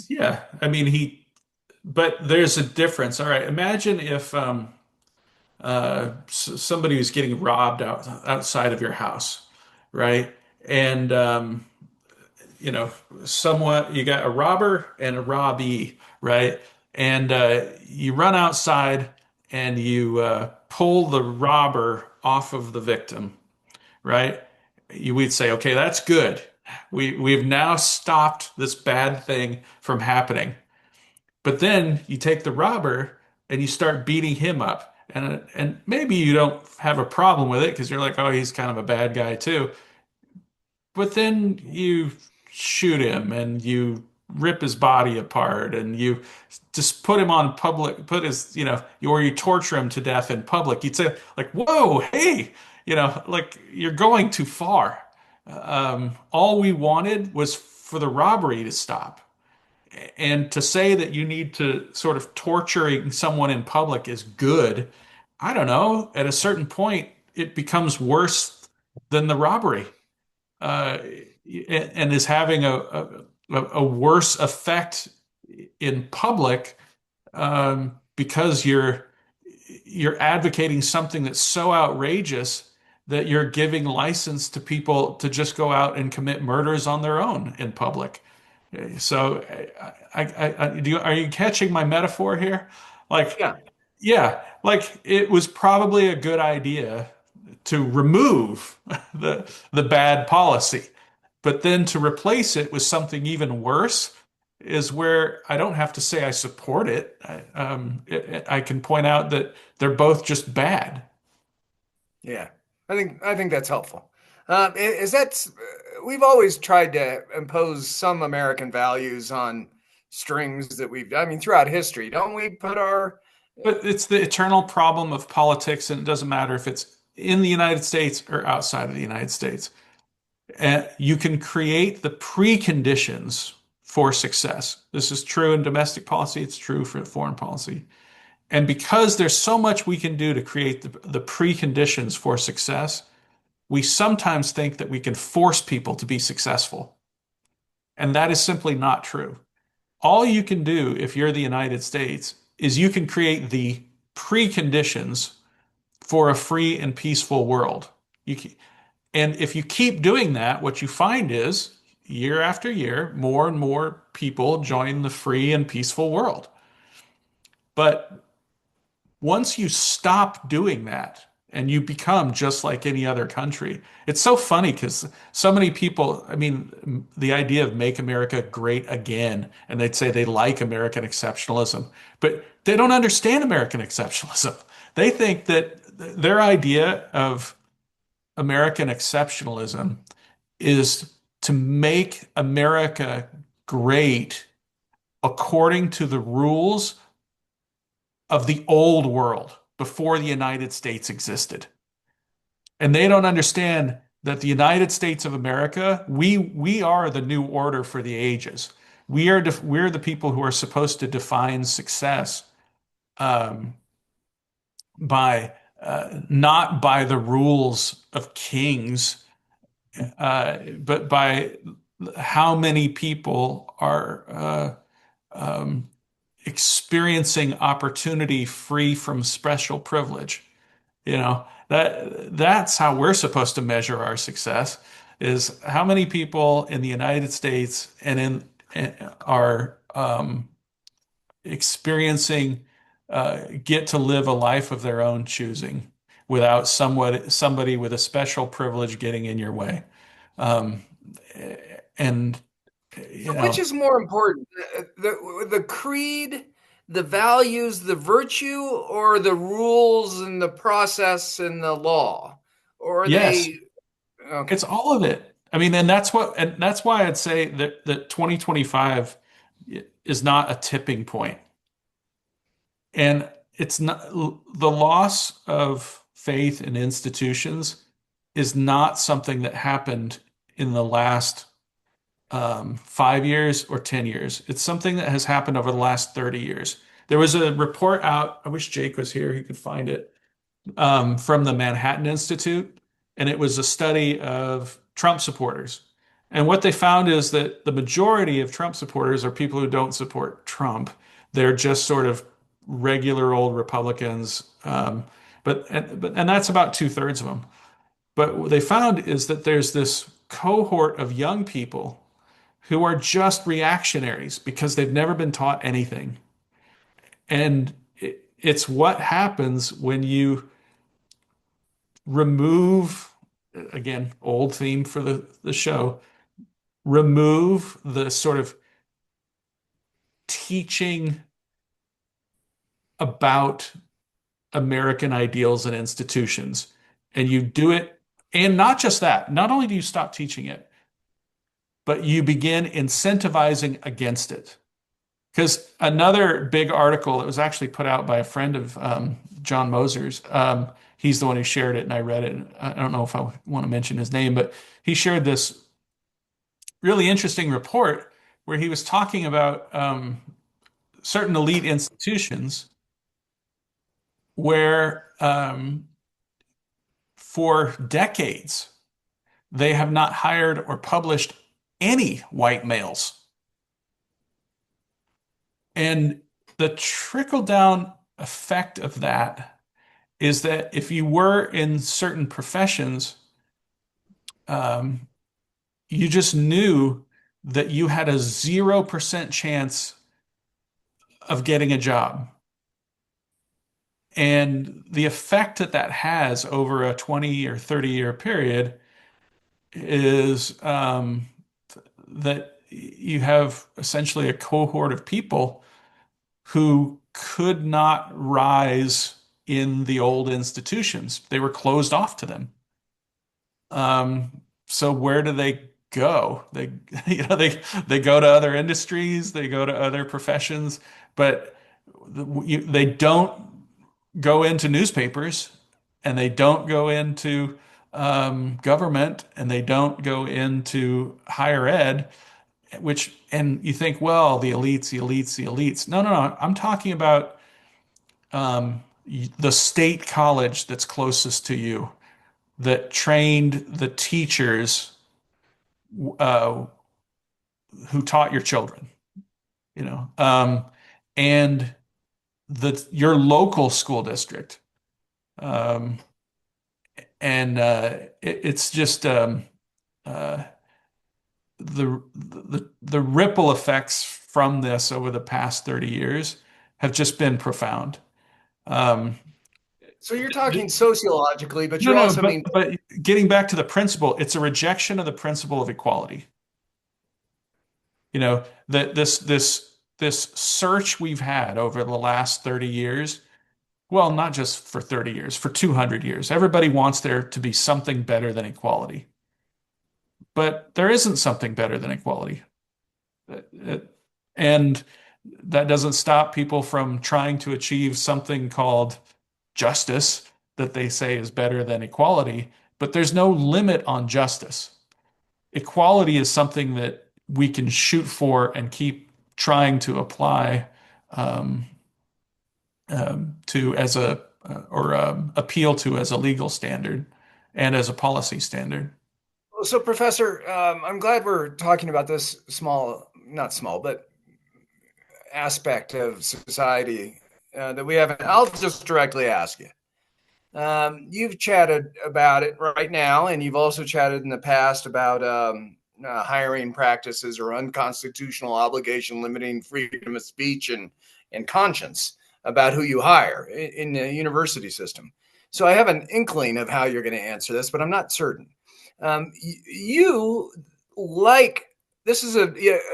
yeah, I mean, but there's a difference. All right, imagine if, somebody was getting robbed outside of your house, right? And you know, somewhat you got a robber and a robbie, right? And you run outside and you pull the robber off of the victim, right? We'd say, okay, that's good. We've now stopped this bad thing from happening. But then you take the robber and you start beating him up. And maybe you don't have a problem with it because you're like, oh, he's kind of a bad guy too. But then you shoot him and you rip his body apart and you just put him on public, put his, or you torture him to death in public. You'd say, like, whoa, hey, like you're going too far. All we wanted was for the robbery to stop. And to say that you need to sort of torturing someone in public is good, I don't know. At a certain point, it becomes worse than the robbery, uh, and is having a worse effect in public, because you're advocating something that's so outrageous that you're giving license to people to just go out and commit murders on their own in public. So, are you catching my metaphor here? Like, Yeah. yeah, like it was probably a good idea to remove the bad policy, but then to replace it with something even worse is where I don't have to say I support it. I can point out that they're both just bad. Yeah, I think that's helpful. Is that we've always tried to impose some American values on strings that I mean, throughout history, don't we put our But it's the eternal problem of politics, and it doesn't matter if it's in the United States or outside of the United States. You can create the preconditions for success. This is true in domestic policy, it's true for foreign policy. And because there's so much we can do to create the preconditions for success, we sometimes think that we can force people to be successful. And that is simply not true. All you can do if you're the United States is you can create the preconditions for a free and peaceful world. And if you keep doing that, what you find is year after year, more and more people join the free and peaceful world. But once you stop doing that and you become just like any other country, it's so funny because so many people, I mean, the idea of make America great again, and they'd say they like American exceptionalism, but they don't understand American exceptionalism. They think that their idea of American exceptionalism is to make America great according to the rules of the old world before the United States existed. And they don't understand that the United States of America, we are the new order for the ages. We're the people who are supposed to define success, um, by not by the rules of kings, but by how many people are experiencing opportunity free from special privilege. That's how we're supposed to measure our success. is how many people in the United States are experiencing get to live a life of their own choosing without somebody with a special privilege getting in your way. Um, and you So which know, is more important, the creed, the values, the virtue, or the rules and the process and the law? Or are yes, they okay? it's all of it. I mean, and that's why I'd say that 2025 is not a tipping point. And it's not the loss of faith in institutions is not something that happened in the last 5 years or 10 years. It's something that has happened over the last 30 years. There was a report out, I wish Jake was here, he could find it, from the Manhattan Institute, and it was a study of Trump supporters. And what they found is that the majority of Trump supporters are people who don't support Trump. They're just sort of regular old Republicans, and that's about two-thirds of them. But what they found is that there's this cohort of young people who are just reactionaries because they've never been taught anything. And it's what happens when you remove, again, old theme for the show, remove the sort of teaching about American ideals and institutions. And you do it, and not just that, not only do you stop teaching it, but you begin incentivizing against it. Because another big article that was actually put out by a friend of John Moser's, he's the one who shared it, and I read it. I don't know if I want to mention his name, but he shared this really interesting report where he was talking about certain elite institutions where for decades they have not hired or published any white males. And the trickle down effect of that is that if you were in certain professions, um, you just knew that you had a 0% chance of getting a job. And the effect that that has over a 20 or 30-year period is that you have essentially a cohort of people who could not rise in the old institutions. They were closed off to them. So where do they go? They go to other industries, they go to other professions, but they don't go into newspapers, and they don't go into government, and they don't go into higher ed, and you think, well, the elites, the elites, the elites. No, no, no. I'm talking about the state college that's closest to you that trained the teachers uh, who taught your children, and your local school district. Um, and it's just uh, the ripple effects from this over the past 30 years have just been profound. Um, So you're talking sociologically, but no, you're no, also, I mean, but getting back to the principle, it's a rejection of the principle of equality. That this search we've had over the last 30 years, well, not just for 30 years, for 200 years. Everybody wants there to be something better than equality. But there isn't something better than equality. And that doesn't stop people from trying to achieve something called justice that they say is better than equality, but there's no limit on justice. Equality is something that we can shoot for and keep trying to apply to as a or appeal to as a legal standard and as a policy standard. so Professor, I'm glad we're talking about this not small, but aspect of society that we haven't. I'll just directly ask you. You've chatted about it right now, and you've also chatted in the past about hiring practices or unconstitutional obligation limiting freedom of speech and conscience about who you hire in the university system. So I have an inkling of how you're going to answer this, but I'm not certain. You like this is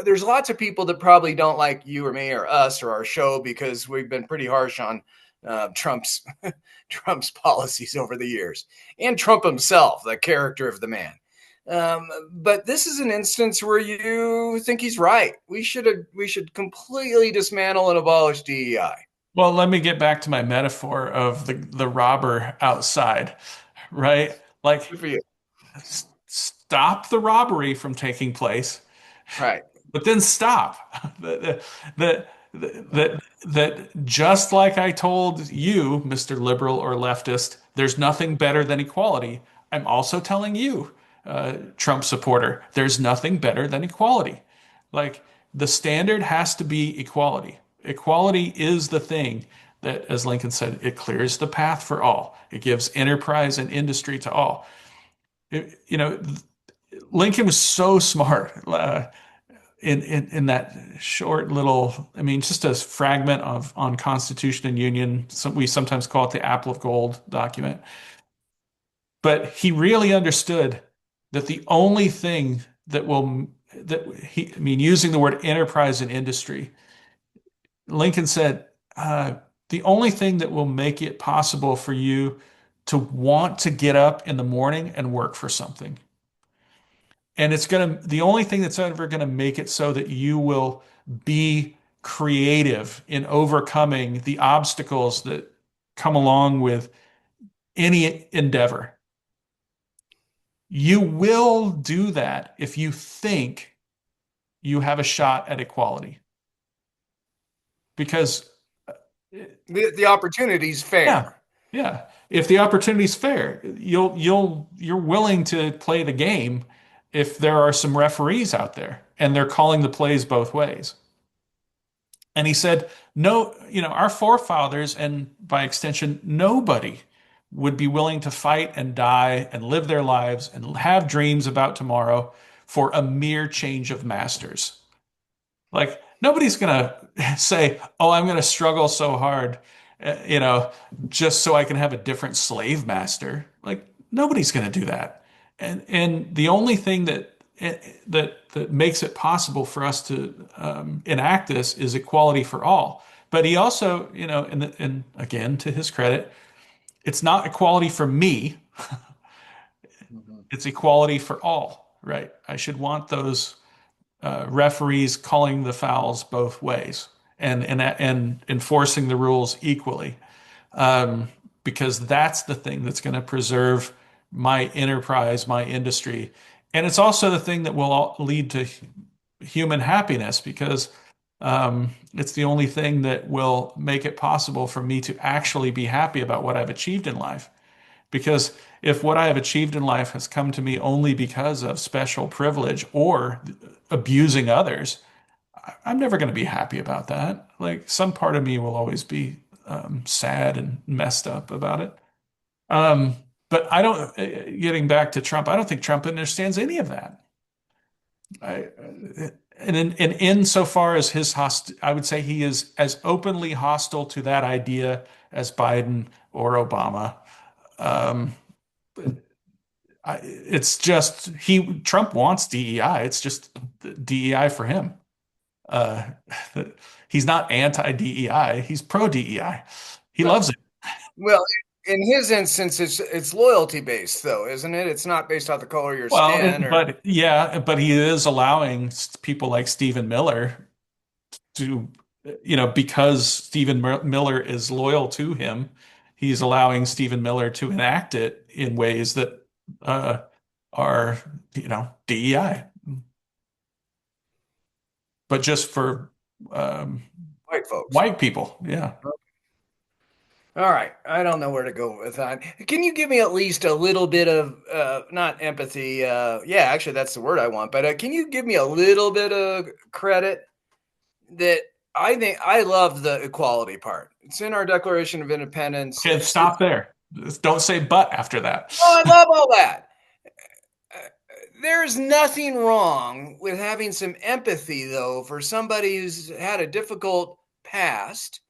there's lots of people that probably don't like you or me or us or our show because we've been pretty harsh on Trump's policies over the years, and Trump himself, the character of the man. But this is an instance where you think he's right. We should completely dismantle and abolish DEI. Well, let me get back to my metaphor of the robber outside, right? Like, Good for you. Stop the robbery from taking place, Right. but then stop. That just like I told you, Mr. Liberal or leftist, there's nothing better than equality. I'm also telling you, Trump supporter, there's nothing better than equality. Like, the standard has to be equality. Equality is the thing that, as Lincoln said, it clears the path for all. It gives enterprise and industry to all. Lincoln was so smart in that short little, I mean, just a fragment on Constitution and Union. We sometimes call it the Apple of Gold document. But he really understood that the only thing using the word enterprise and industry, Lincoln said, the only thing that will make it possible for you to want to get up in the morning and work for something. And the only thing that's ever going to make it so that you will be creative in overcoming the obstacles that come along with any endeavor. You will do that if you think you have a shot at equality. Because the opportunity's fair. Yeah. If the opportunity's fair, you're willing to play the game if there are some referees out there and they're calling the plays both ways. And he said, no, our forefathers, and by extension, nobody would be willing to fight and die and live their lives and have dreams about tomorrow for a mere change of masters. Like, nobody's going to say, oh, I'm going to struggle so hard, just so I can have a different slave master. Like, nobody's going to do that. And the only thing that makes it possible for us to enact this is equality for all. But he also, and again, to his credit, it's not equality for me. It's equality for all, right? I should want those referees calling the fouls both ways and enforcing the rules equally, because that's the thing that's going to preserve my enterprise, my industry. And it's also the thing that will lead to human happiness, because it's the only thing that will make it possible for me to actually be happy about what I've achieved in life. Because if what I have achieved in life has come to me only because of special privilege or abusing others, I'm never going to be happy about that. Like, some part of me will always be sad and messed up about it. But I don't, getting back to Trump, I don't think Trump understands any of that. And insofar as I would say he is as openly hostile to that idea as Biden or Obama. It's just Trump wants DEI. It's just DEI for him. He's not anti-DEI. He's pro-DEI. He loves it. Well, in his instance, it's loyalty based, though, isn't it? It's not based off the color of your skin. But he is allowing people like Stephen Miller to, because Stephen Miller is loyal to him, he's allowing Stephen Miller to enact it in ways that are, DEI, but just for white folks, white people. Yeah. All right. I don't know where to go with that. Can you give me at least a little bit of, not empathy? Actually, that's the word I want. But can you give me a little bit of credit that I think I love the equality part? It's in our Declaration of Independence. Okay, stop there. Don't say but after that. Oh, I love all that. There's nothing wrong with having some empathy, though, for somebody who's had a difficult past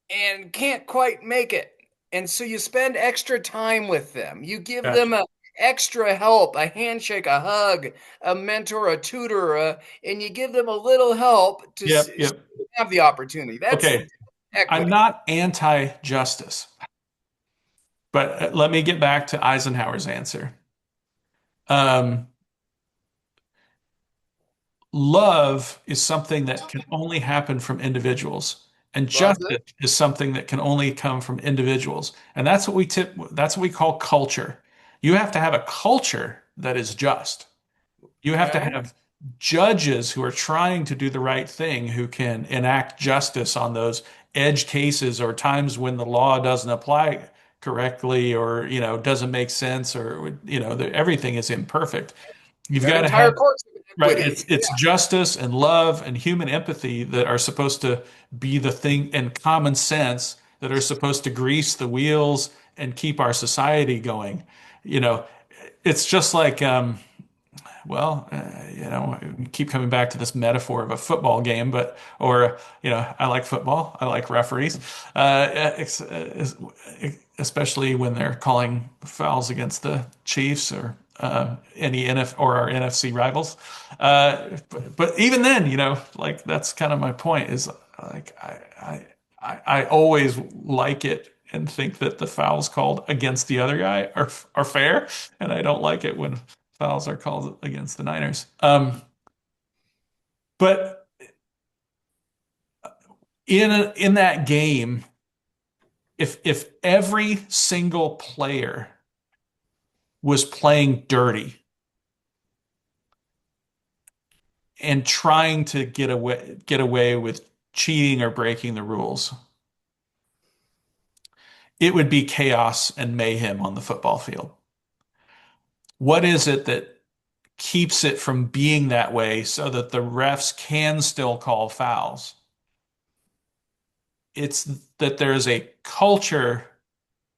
and can't quite make it. And so you spend extra time with them. You give them Gotcha. extra help, a handshake, a hug, a mentor, a tutor, and you give them a little help to Yep. have the opportunity. That's Okay. I'm equity. not anti-justice, but let me get back to Eisenhower's answer. Um, love is something that can only happen from individuals, and Loved it. justice is something that can only come from individuals. And that's what we call culture. You have to have a culture that is just. You have to Okay. have judges who are trying to do the right thing, who can enact justice on those edge cases or times when the law doesn't apply correctly, or, doesn't make sense, or, everything is imperfect. You've That got to entire have, course of right, equity. it's justice and love and human empathy that are supposed to be the thing, and common sense that are supposed to grease the wheels and keep our society going. You know, it's just like, well, we keep coming back to this metaphor of a football game, I like football. I like referees, especially when they're calling fouls against the Chiefs or any NF or our NFC rivals. But even then, like that's kind of my point is like I always like it and think that the fouls called against the other guy are fair, and I don't like it when fouls are called against the Niners. But in that game, if every single player was playing dirty and trying to get away with cheating or breaking the rules, it would be chaos and mayhem on the football field. What is it that keeps it from being that way so that the refs can still call fouls? It's that there is a culture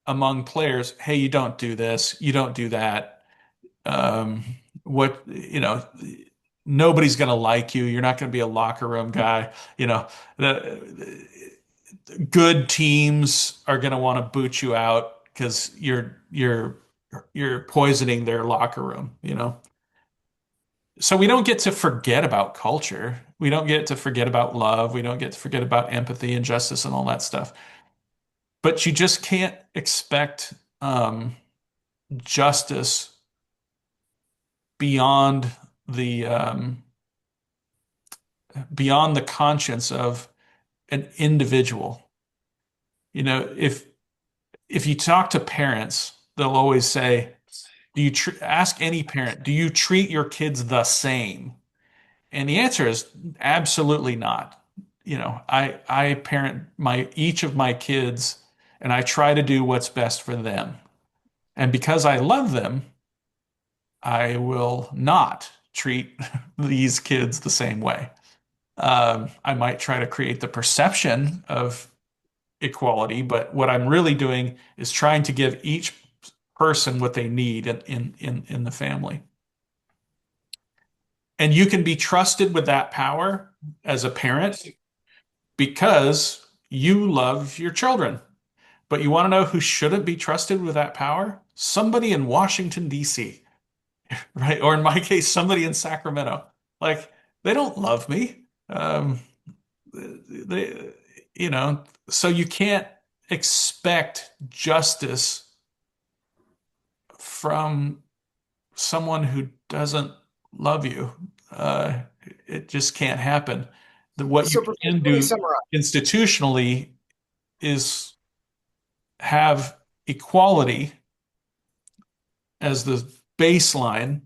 among players. Hey, you don't do this, you don't do that. Um, what nobody's going to like you. You're not going to be a locker room guy. The good teams are going to want to boot you out because you're poisoning their locker room. So we don't get to forget about culture. We don't get to forget about love. We don't get to forget about empathy and justice and all that stuff. But you just can't expect justice beyond the beyond the conscience of an individual. If you talk to parents, they'll always say, ask any parent, do you treat your kids the same? And the answer is absolutely not. I parent each of my kids, and I try to do what's best for them. And because I love them, I will not treat these kids the same way. I might try to create the perception of equality, but what I'm really doing is trying to give each person what they need in the family. And you can be trusted with that power as a parent because you love your children. But you want to know who shouldn't be trusted with that power? Somebody in Washington, D.C., right? Or in my case, somebody in Sacramento. Like, they don't love me. They, so you can't expect justice from someone who doesn't love you. It just can't happen. What you So, Professor, can let me do summarize. institutionally is have equality as the baseline,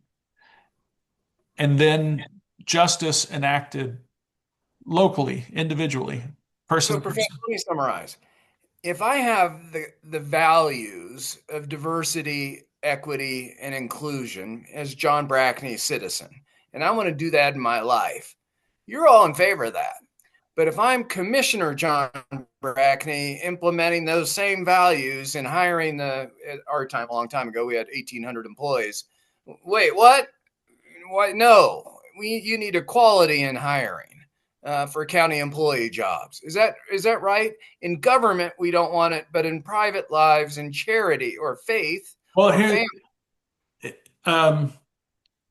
and then justice enacted locally, individually, person So, to Professor, person. let me summarize. If I have the values of diversity, equity, and inclusion as John Brackney citizen, and I want to do that in my life, you're all in favor of that. But if I'm Commissioner John Brackney implementing those same values and hiring at our time, a long time ago, we had 1,800 employees. Wait, what? What? No, you need equality in hiring for county employee jobs. Is that right? In government, we don't want it, but in private lives, in charity or faith Well, or here, family,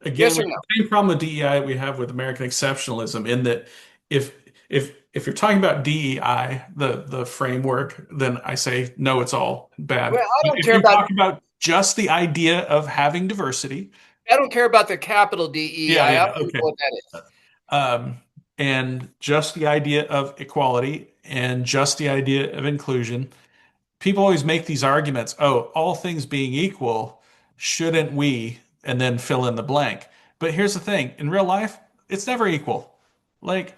again, yes we or have no? the same problem with DEI we have with American exceptionalism in that if if you're talking about DEI, the framework, then I say no, it's all bad. Well, I But don't if care you about talk about just the idea of having diversity, the capital DEI. yeah, I yeah, don't know okay. what that is. Um, and just the idea of equality and just the idea of inclusion, people always make these arguments, oh, all things being equal, shouldn't we? And then fill in the blank. But here's the thing, in real life, it's never equal. Like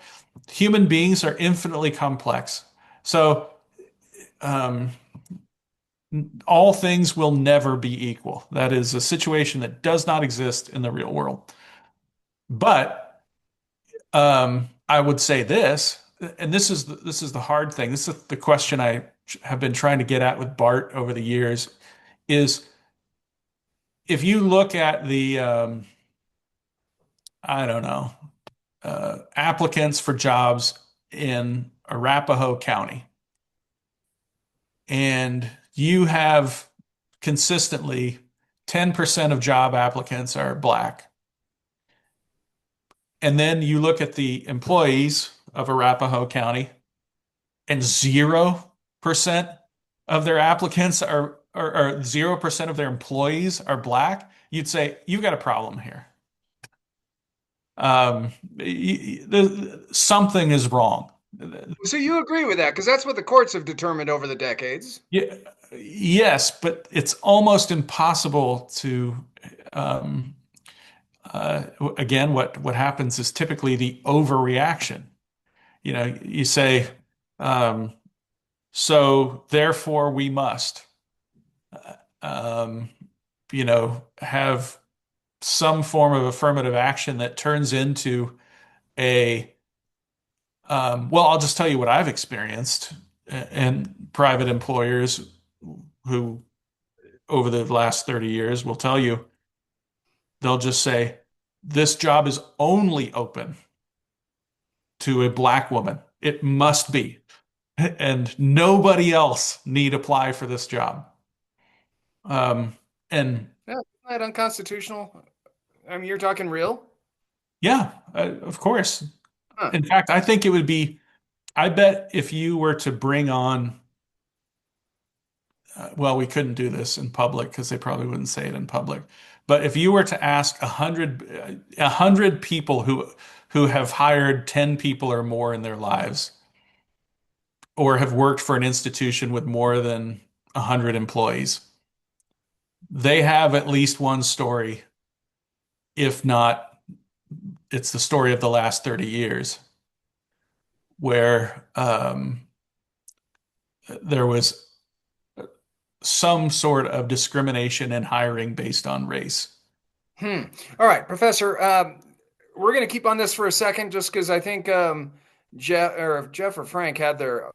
human beings are infinitely complex. So um, all things will never be equal. That is a situation that does not exist in the real world. But I would say this, and this is the hard thing. This is the question I have been trying to get at with Bart over the years, is if you look at the I don't know applicants for jobs in Arapahoe County, and you have consistently 10% of job applicants are black, and then you look at the employees of Arapahoe County, and 0% of their applicants or 0% of their employees are black, you'd say you've got a problem here. Something is wrong. So you agree with that because that's what the courts have determined over the decades. Yeah, yes, but it's almost impossible to. Um, Again, what happens is typically the overreaction. You say, um, so therefore we must, um, have some form of affirmative action that turns into a well, I'll just tell you what I've experienced and private employers who over the last 30 years will tell you they'll just say this job is only open to a black woman. It must be. And nobody else need apply for this job. And Yeah, isn't that unconstitutional? I mean, you're talking real? yeah, of course. Huh. In fact, I think it would be, I bet if you were to bring on, well, we couldn't do this in public because they probably wouldn't say it in public. But if you were to ask 100 people who have hired 10 people or more in their lives, or have worked for an institution with more than 100 employees, they have at least one story, if not, it's the story of the last 30 years, where there was some sort of discrimination in hiring based on race. All right, Professor. We're going to keep on this for a second, just because I think Jeff or Frank had their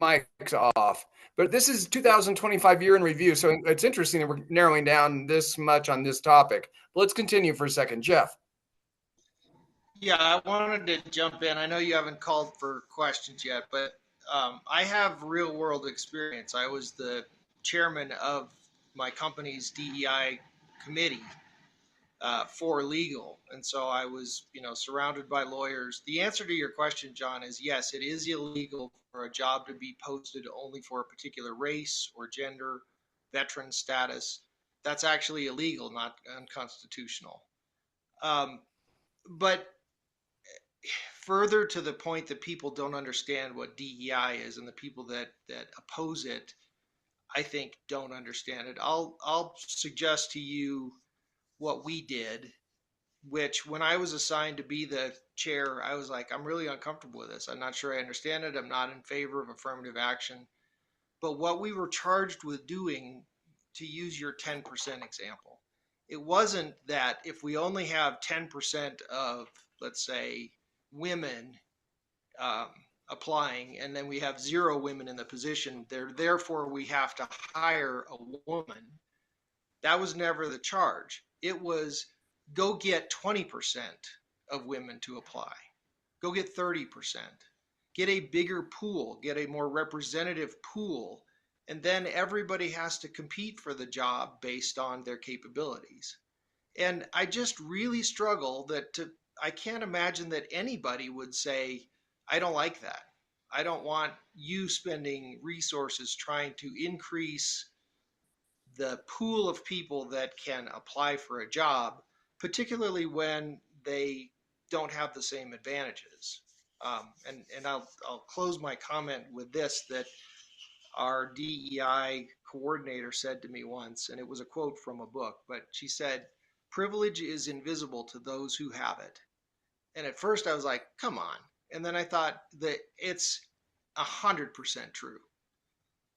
mics off. But this is 2025 year in review, so it's interesting that we're narrowing down this much on this topic. But let's continue for a second, Jeff. Yeah, I wanted to jump in. I know you haven't called for questions yet, but I have real world experience. I was the chairman of my company's DEI committee for legal. And so I was, surrounded by lawyers. The answer to your question, John, is yes, it is illegal for a job to be posted only for a particular race or gender, veteran status. That's actually illegal, not unconstitutional. But further to the point that people don't understand what DEI is, and the people that oppose it, I think don't understand it. I'll suggest to you what we did, which when I was assigned to be the chair, I was like, I'm really uncomfortable with this. I'm not sure I understand it. I'm not in favor of affirmative action. But what we were charged with doing, to use your 10% example, it wasn't that if we only have 10% of, let's say, women um, applying, and then we have 0 women in the position. Therefore, we have to hire a woman. That was never the charge. It was go get 20% of women to apply, go get 30%, get a bigger pool, get a more representative pool, and then everybody has to compete for the job based on their capabilities. And I just really struggle I can't imagine that anybody would say, I don't like that. I don't want you spending resources trying to increase the pool of people that can apply for a job, particularly when they don't have the same advantages. And I'll close my comment with this, that our DEI coordinator said to me once, and it was a quote from a book, but she said, privilege is invisible to those who have it. And at first I was like, come on. And then I thought that it's 100% true.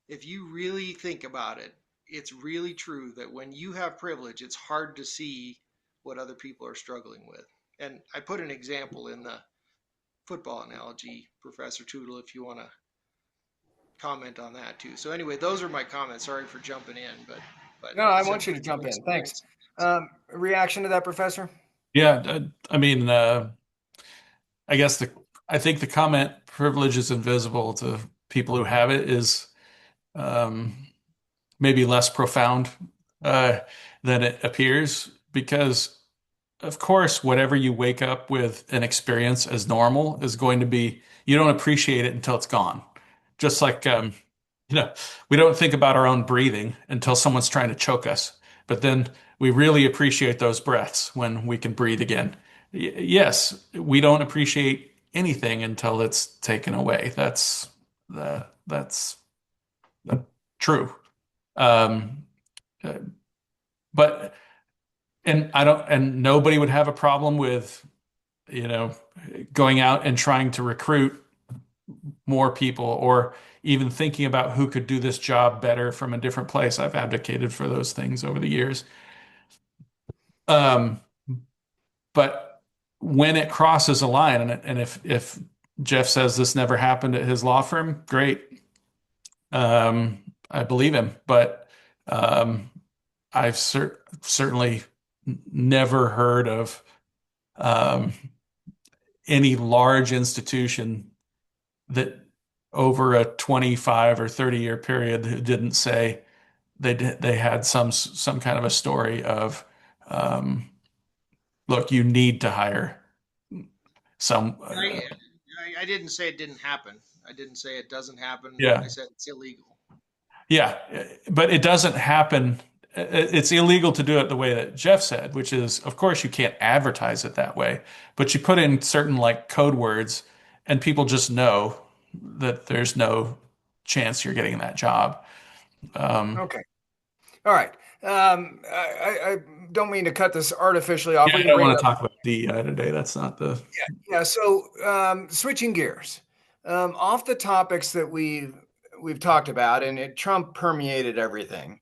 If you really think about it, it's really true that when you have privilege, it's hard to see what other people are struggling with. And I put an example in the football analogy, Professor Tootle, if you want to comment on that too. So anyway, those are my comments. Sorry for jumping in, but No, I want you to jump in. Thanks. Reaction to that, Professor? Yeah, I mean, I guess I think the comment privilege is invisible to people who have it is maybe less profound than it appears, because of course, whatever you wake up with and experience as normal is going to be, you don't appreciate it until it's gone. Just like, we don't think about our own breathing until someone's trying to choke us, but then we really appreciate those breaths when we can breathe again. Yes, we don't appreciate anything until it's taken away. That's true. But and nobody would have a problem with, going out and trying to recruit more people, or even thinking about who could do this job better from a different place. I've advocated for those things over the years. But when it crosses a line, and if Jeff says this never happened at his law firm, great. I believe him, but I've certainly never heard of any large institution that over a 25 or 30-year period who didn't say they had some kind of a story of, look, you need to hire some. I didn't say it didn't happen. I didn't say it doesn't happen. Yeah. I said it's illegal. Yeah, but it doesn't happen. It's illegal to do it the way that Jeff said, which is, of course, you can't advertise it that way, but you put in certain like code words and people just know that there's no chance you're getting that job. Okay. All right. I don't mean to cut this artificially off. Yeah, I don't want to talk about DEI today. That's not the. Yeah. So switching gears, off the topics that we've talked about, and Trump permeated everything.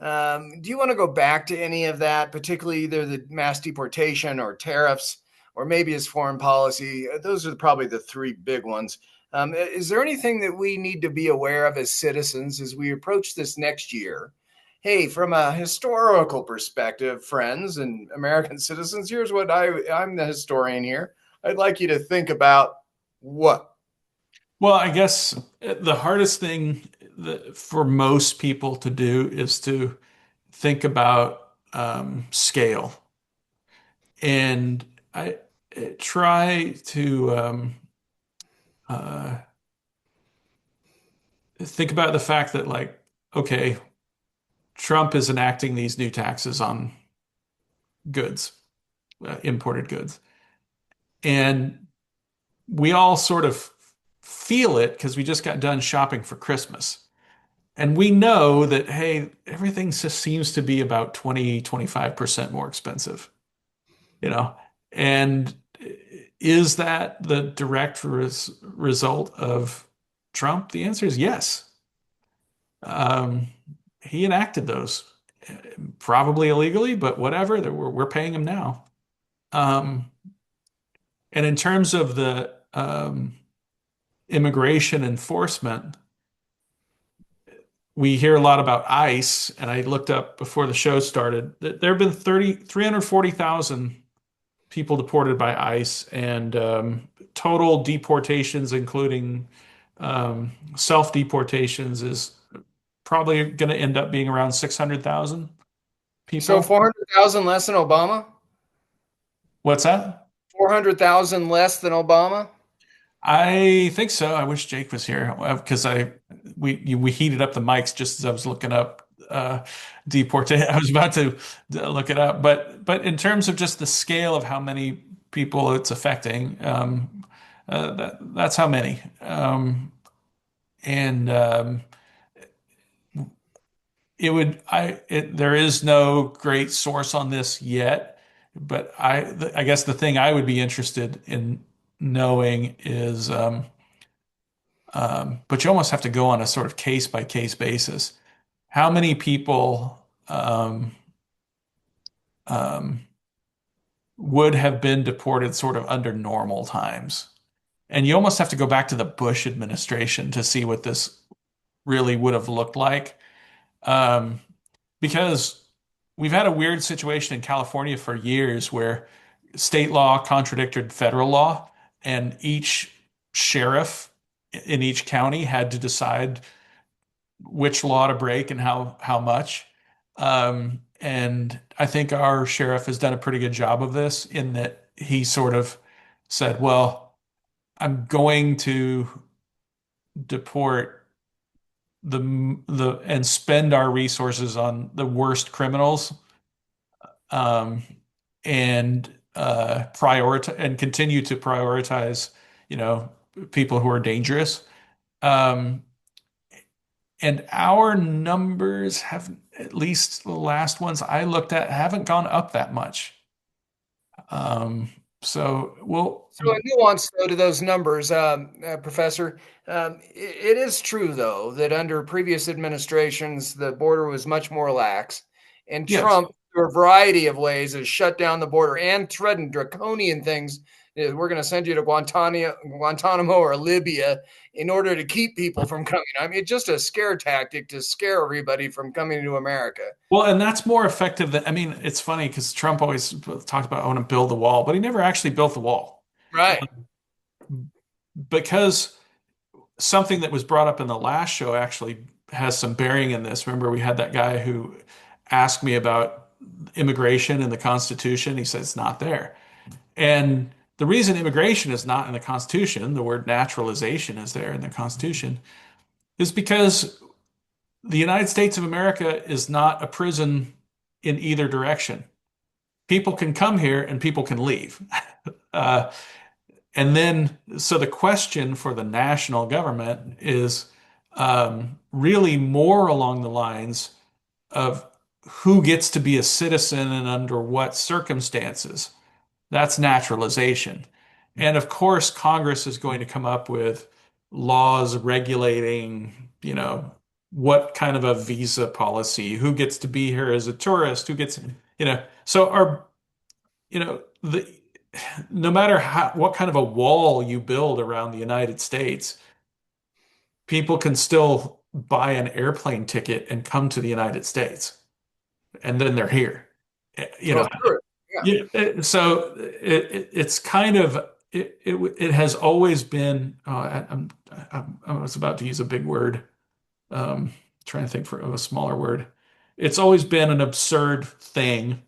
Do you want to go back to any of that, particularly either the mass deportation or tariffs, or maybe his foreign policy? Those are probably the 3 big ones. Is there anything that we need to be aware of as citizens as we approach this next year? Hey, from a historical perspective, friends and American citizens, here's what I'm the historian here. I'd like you to think about what? Well, I guess the hardest thing for most people to do is to think about scale. And I try to think about the fact that, like, okay, Trump is enacting these new taxes on goods, imported goods. And we all sort of feel it because we just got done shopping for Christmas. And we know that, hey, everything just seems to be about 20-25% more expensive, And is that the direct result of Trump? The answer is yes. He enacted those, probably illegally, but whatever, we're paying him now. And in terms of the immigration enforcement, we hear a lot about ICE, and I looked up before the show started that there have been 340,000 people deported by ICE, and total deportations, including self-deportations, is probably going to end up being around 600,000 So people. 400,000 less than Obama? What's that? 400,000 less than Obama? I think so. I wish Jake was here because we heated up the mics just as I was looking up deportation. I was about to look it up, but in terms of just the scale of how many people it's affecting, that's how many. And there is no great source on this yet, but I guess the thing I would be interested in knowing is, but you almost have to go on a sort of case by case basis. How many people um, would have been deported sort of under normal times? And you almost have to go back to the Bush administration to see what this really would have looked like. Um, because we've had a weird situation in California for years where state law contradicted federal law, and each sheriff in each county had to decide which law to break and how much. And I think our sheriff has done a pretty good job of this in that he sort of said, well, I'm going to deport the and spend our resources on the worst criminals, um, and prioritize and continue to prioritize, you know, people who are dangerous. Um, and our numbers have, at least the last ones I looked at, haven't gone up that much. So we'll. So a nuance, though, to those numbers, Professor. It is true, though, that under previous administrations, the border was much more lax. And Yes. Trump, through a variety of ways, has shut down the border and threatened draconian things. We're going to send you to Guantanamo or Libya in order to keep people from coming. I mean, it's just a scare tactic to scare everybody from coming to America. Well, and that's more effective than, I mean, it's funny because Trump always talked about, I want to build the wall, but he never actually built the wall. Right. Because something that was brought up in the last show actually has some bearing in this. Remember, we had that guy who asked me about immigration in the Constitution. He said it's not there. And the reason immigration is not in the Constitution, the word naturalization is there in the Constitution, is because the United States of America is not a prison in either direction. People can come here and people can leave. And then, so the question for the national government is really more along the lines of who gets to be a citizen and under what circumstances. That's naturalization. And of course, Congress is going to come up with laws regulating, you know, what kind of a visa policy, who gets to be here as a tourist, who gets, you know, so you know, no matter what kind of a wall you build around the United States, people can still buy an airplane ticket and come to the United States, and then they're here. You know, Sure. Yeah. So it's kind of it has always been. I was about to use a big word. Trying to think of a smaller word. It's always been an absurd thing.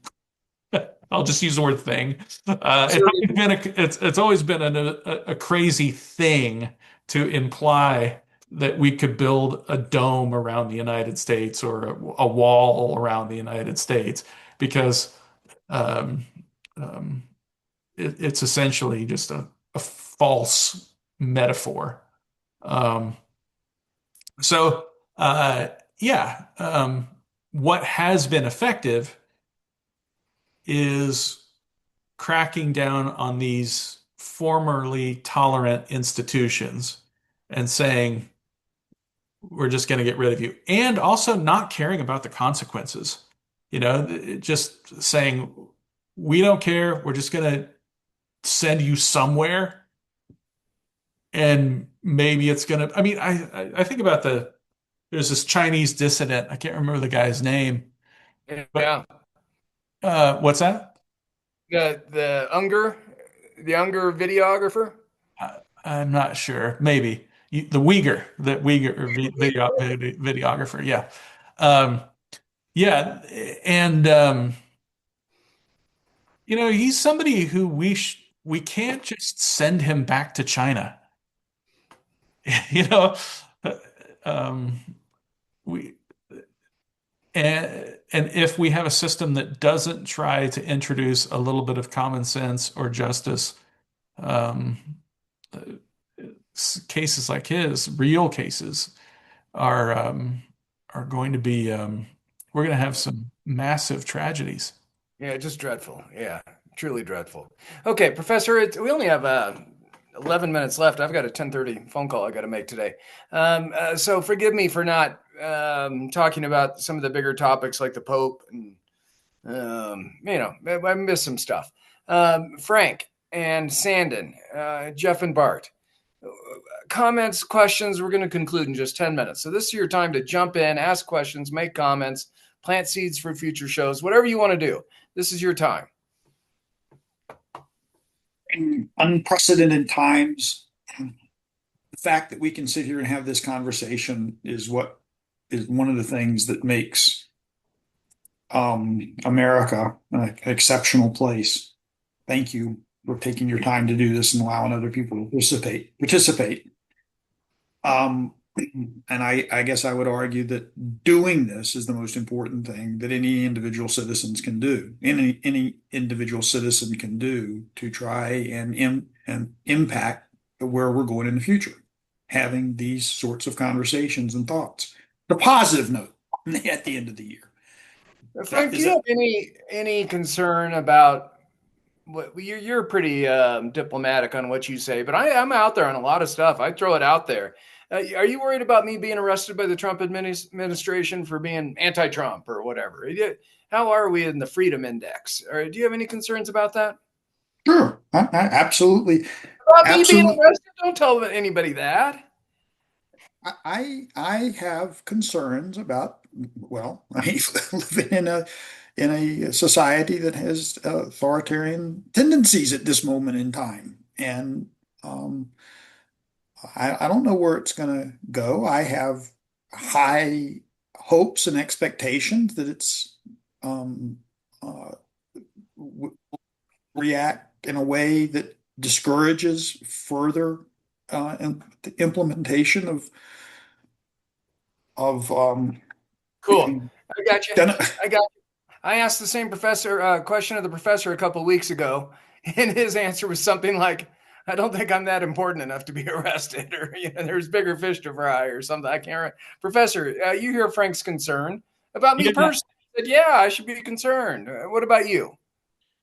I'll just use the word thing. It's always been a crazy thing to imply that we could build a dome around the United States or a wall around the United States because um, it's essentially just a false metaphor. Um, so, yeah, what has been effective is cracking down on these formerly tolerant institutions and saying, we're just going to get rid of you. And also not caring about the consequences. You know, just saying, we don't care. We're just going to send you somewhere. And maybe it's gonna. I mean, I think about there's this Chinese dissident. I can't remember the guy's name, but Yeah. what's that? The Unger videographer. I'm not sure. Maybe the Uyghur videographer. Yeah. Um, yeah. And, he's somebody who we can't just send him back to China. You know, um, we, and if we have a system that doesn't try to introduce a little bit of common sense or justice, um, cases like his, real cases, are going to be we're going to have some massive tragedies. Yeah, just dreadful. Yeah, truly dreadful. Okay, Professor, we only have 11 minutes left. I've got a 10:30 phone call I got to make today. So forgive me for not talking about some of the bigger topics like the Pope and I missed some stuff. Frank and Sandon, Jeff and Bart. Comments, questions. We're going to conclude in just 10 minutes. So this is your time to jump in, ask questions, make comments, plant seeds for future shows, whatever you want to do. This is your time. In unprecedented times, the fact that we can sit here and have this conversation is one of the things that makes America an exceptional place. Thank you for taking your time to do this and allowing other people to participate. And I guess I would argue that doing this is the most important thing that any individual citizens can do. Any individual citizen can do to try and impact where we're going in the future. Having these sorts of conversations and thoughts. The positive note at the end of the year. Frank, do you have any concern about what you're pretty diplomatic on what you say, but I'm out there on a lot of stuff. I throw it out there. Are you worried about me being arrested by the Trump administration for being anti-Trump or whatever? How are we in the Freedom Index? Or do you have any concerns about that? Sure, I absolutely. About me being arrested? Don't tell anybody that. I have concerns about, well, I live in a society that has authoritarian tendencies at this moment in time, and I don't know where it's going to go. I have high hopes and expectations that it's react in a way that discourages further implementation of Cool. I got you. I got you. I asked the same question of the professor a couple of weeks ago, and his answer was something like, "I don't think I'm that important enough to be arrested," or there's bigger fish to fry, or something. I can't remember. Professor, you hear Frank's concern about me personally? He said, "Yeah, I should be concerned." What about you?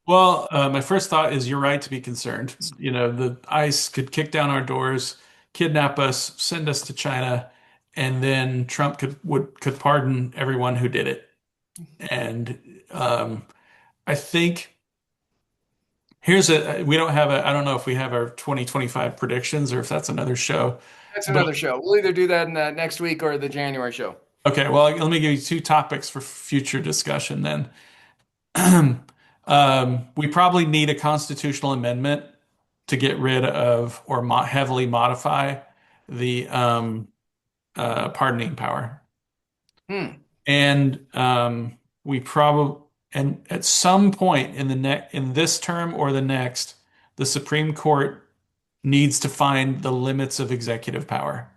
Well, my first thought is you're right to be concerned. The ICE could kick down our doors, kidnap us, send us to China, and then Trump could pardon everyone who did it. And I think we don't have I don't know if we have our 2025 predictions or if that's another show. That's another show. We'll either do that in the next week or the January show. Okay, well, let me give you two topics for future discussion then. We probably need a constitutional amendment to get rid of or heavily modify the pardoning power. And and at some point in this term or the next, the Supreme Court needs to find the limits of executive power,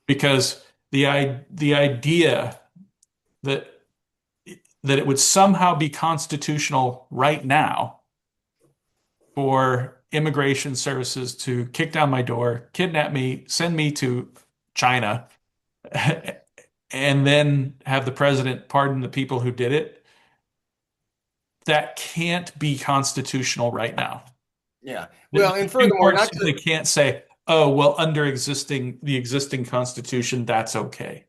because the idea that it would somehow be constitutional right now for immigration services to kick down my door, kidnap me, send me to China, and then have the president pardon the people who did it. That can't be constitutional right now. Yeah. Well, and furthermore, they can't say, "Oh, well, under the existing Constitution, that's okay."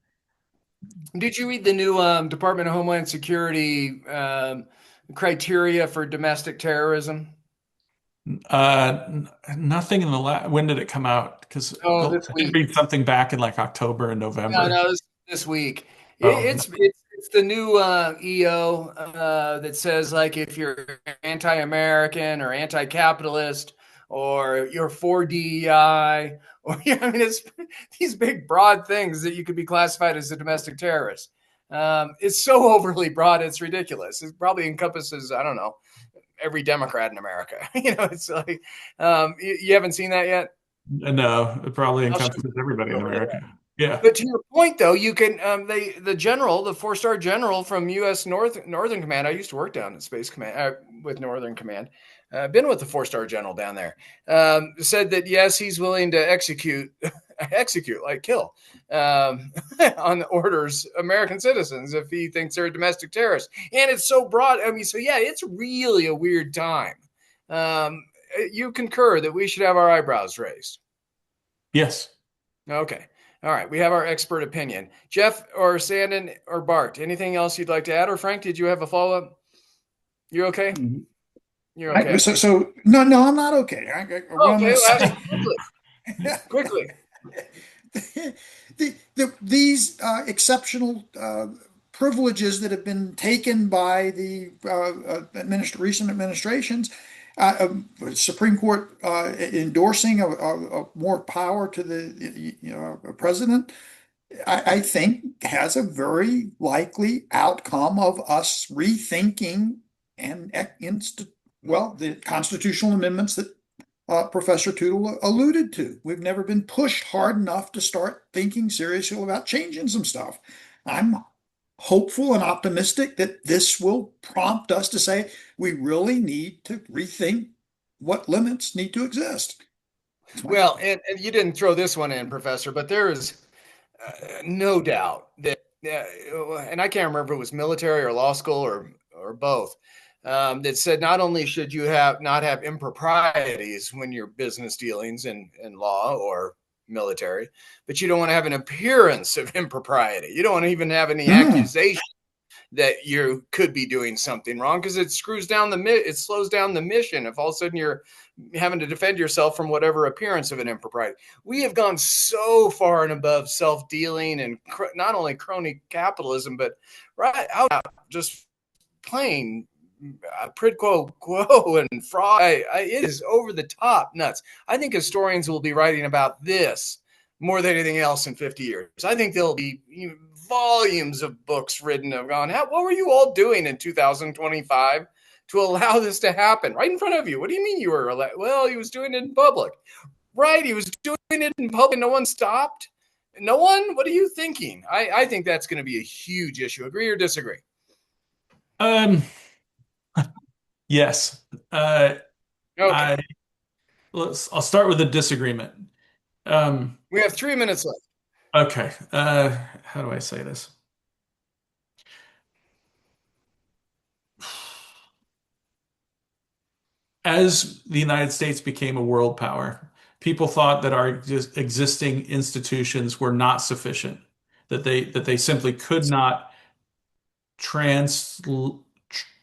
Did you read the new Department of Homeland Security criteria for domestic terrorism? Nothing in the when did it come out? Because Oh, this I did week. read something back in like October and No, November. no, this week. Oh, It's the new EO that says like if you're anti-American or anti-capitalist or you're for DEI or I mean it's these big broad things that you could be classified as a domestic terrorist. It's so overly broad, it's ridiculous. It probably encompasses, I don't know, every Democrat in America. It's like you haven't seen that yet. no, it probably I'll show encompasses everybody you in over there. America. Yeah. But to your point, though, you can the general, the 4-star general from U.S. Northern Command. I used to work down at Space Command with Northern Command. Been with the 4-star general down there. Said that yes, he's willing to execute, like kill, on the orders American citizens if he thinks they're a domestic terrorist. And it's so broad. I mean, so yeah, it's really a weird time. You concur that we should have our eyebrows raised? Yes. Okay. All right. We have our expert opinion. Jeff or Sandon or Bart, anything else you'd like to add? Or Frank, did you have a follow up? You're okay? You're okay. So no, I'm not okay. What I'm Okay. gonna Well, say- quickly. These exceptional privileges that have been taken by the recent administrations, Supreme Court endorsing a more power to the president, I think has a very likely outcome of us rethinking the constitutional amendments that Professor Tootle alluded to. We've never been pushed hard enough to start thinking seriously about changing some stuff. I'm hopeful and optimistic that this will prompt us to say we really need to rethink what limits need to exist. Well, and you didn't throw this one in, Professor, but there is no doubt that, and I can't remember if it was military or law school or both, that said not only should you not have improprieties when your business dealings in law or military, but you don't want to have an appearance of impropriety. You don't want to even have any accusation that you could be doing something wrong because it slows down the mission if all of a sudden you're having to defend yourself from whatever appearance of an impropriety. We have gone so far and above self-dealing and not only crony capitalism, but right out just plain quid pro quo and fraud. It is over the top nuts. I think historians will be writing about this more than anything else in 50 years. I think there'll be volumes of books written of gone, what were you all doing in 2025 to allow this to happen right in front of you? What do you mean you were well, he was doing it in public. Right, he was doing it in public. No one stopped. No one? What are you thinking? I think that's going to be a huge issue. Agree or disagree? Yes. Okay. I'll start with a disagreement. We have 3 minutes left. Okay. How do I say this? As the United States became a world power, people thought that our existing institutions were not sufficient, that they simply could not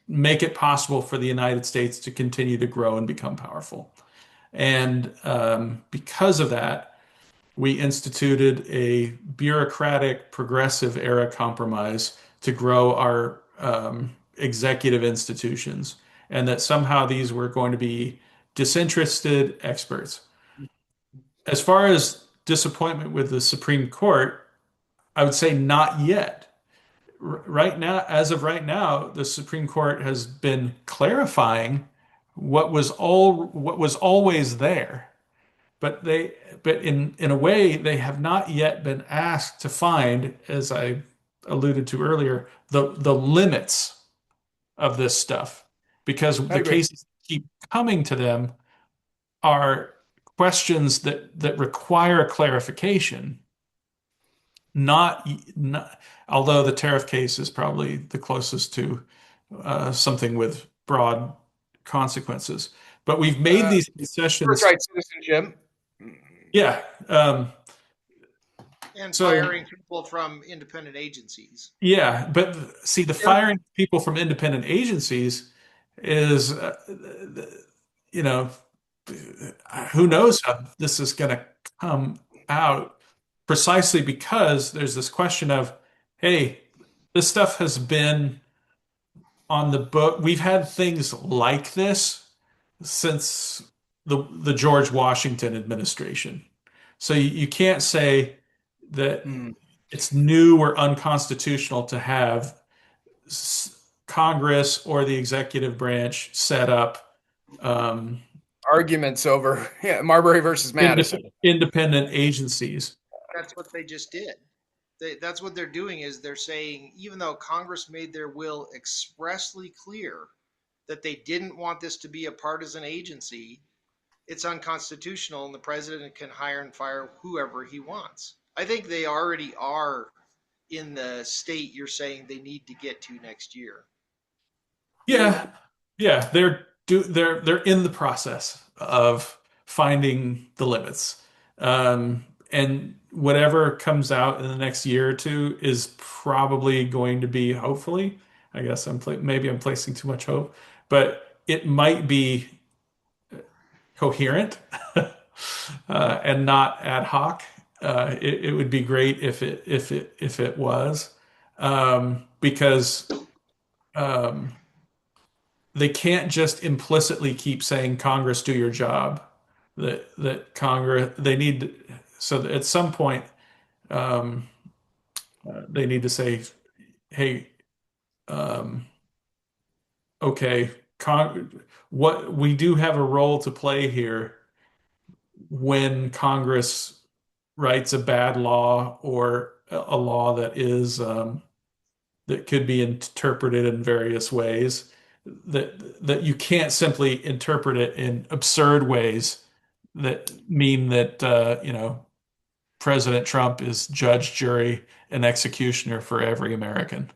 make it possible for the United States to continue to grow and become powerful. And because of that, we instituted a bureaucratic, progressive era compromise to grow our executive institutions, and that somehow these were going to be disinterested experts. As far as disappointment with the Supreme Court, I would say not yet. Right now, as of right now, the Supreme Court has been clarifying what was always there. But in a way, they have not yet been asked to find, as I alluded to earlier, the limits of this stuff, because the cases that keep coming to them are questions that require clarification. Not although the tariff case is probably the closest to something with broad consequences. But we've made these concessions. Birthright citizenship. Yeah. And firing people from independent agencies. Yeah, but see, the firing people from independent agencies is, who knows how this is going to come out, precisely because there's this question of, hey, this stuff has been on the book. We've had things like this since the George Washington administration. So you can't say that it's new or unconstitutional to have Congress or the executive branch set up arguments over Marbury versus Madison. Independent agencies. That's what they just did. That's what they're doing, is they're saying, even though Congress made their will expressly clear that they didn't want this to be a partisan agency, it's unconstitutional and the president can hire and fire whoever he wants. I think they already are in the state you're saying they need to get to next year. Yeah, yeah, they're in the process of finding the limits, and whatever comes out in the next year or two is probably going to be, hopefully, I guess maybe I'm placing too much hope, but it might be coherent and not ad hoc. It would be great if it was, because they can't just implicitly keep saying, Congress, do your job. That Congress, they need, so that at some point they need to say, hey, okay, what we do have a role to play here when Congress writes a bad law or a law that is that could be interpreted in various ways, that you can't simply interpret it in absurd ways that mean that President Trump is judge, jury, and executioner for every American.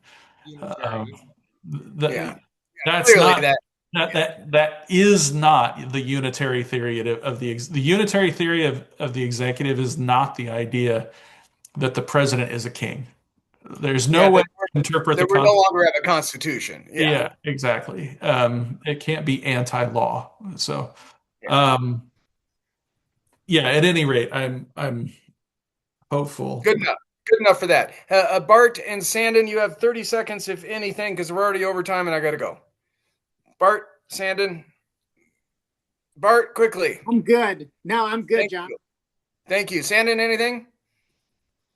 That's Clearly not that is not the unitary theory of the unitary theory of the executive is not the idea that the president is a king. There's no way to interpret that the we no longer have a constitution. Yeah, exactly. It can't be anti-law. So, at any rate, I'm hopeful. Good enough. Good enough for that. Bart and Sandon, you have 30 seconds, if anything, because we're already over time and I got to go. Bart, Sandon. Bart, quickly. I'm good. No, I'm good, John. Thank you. Sandon, anything?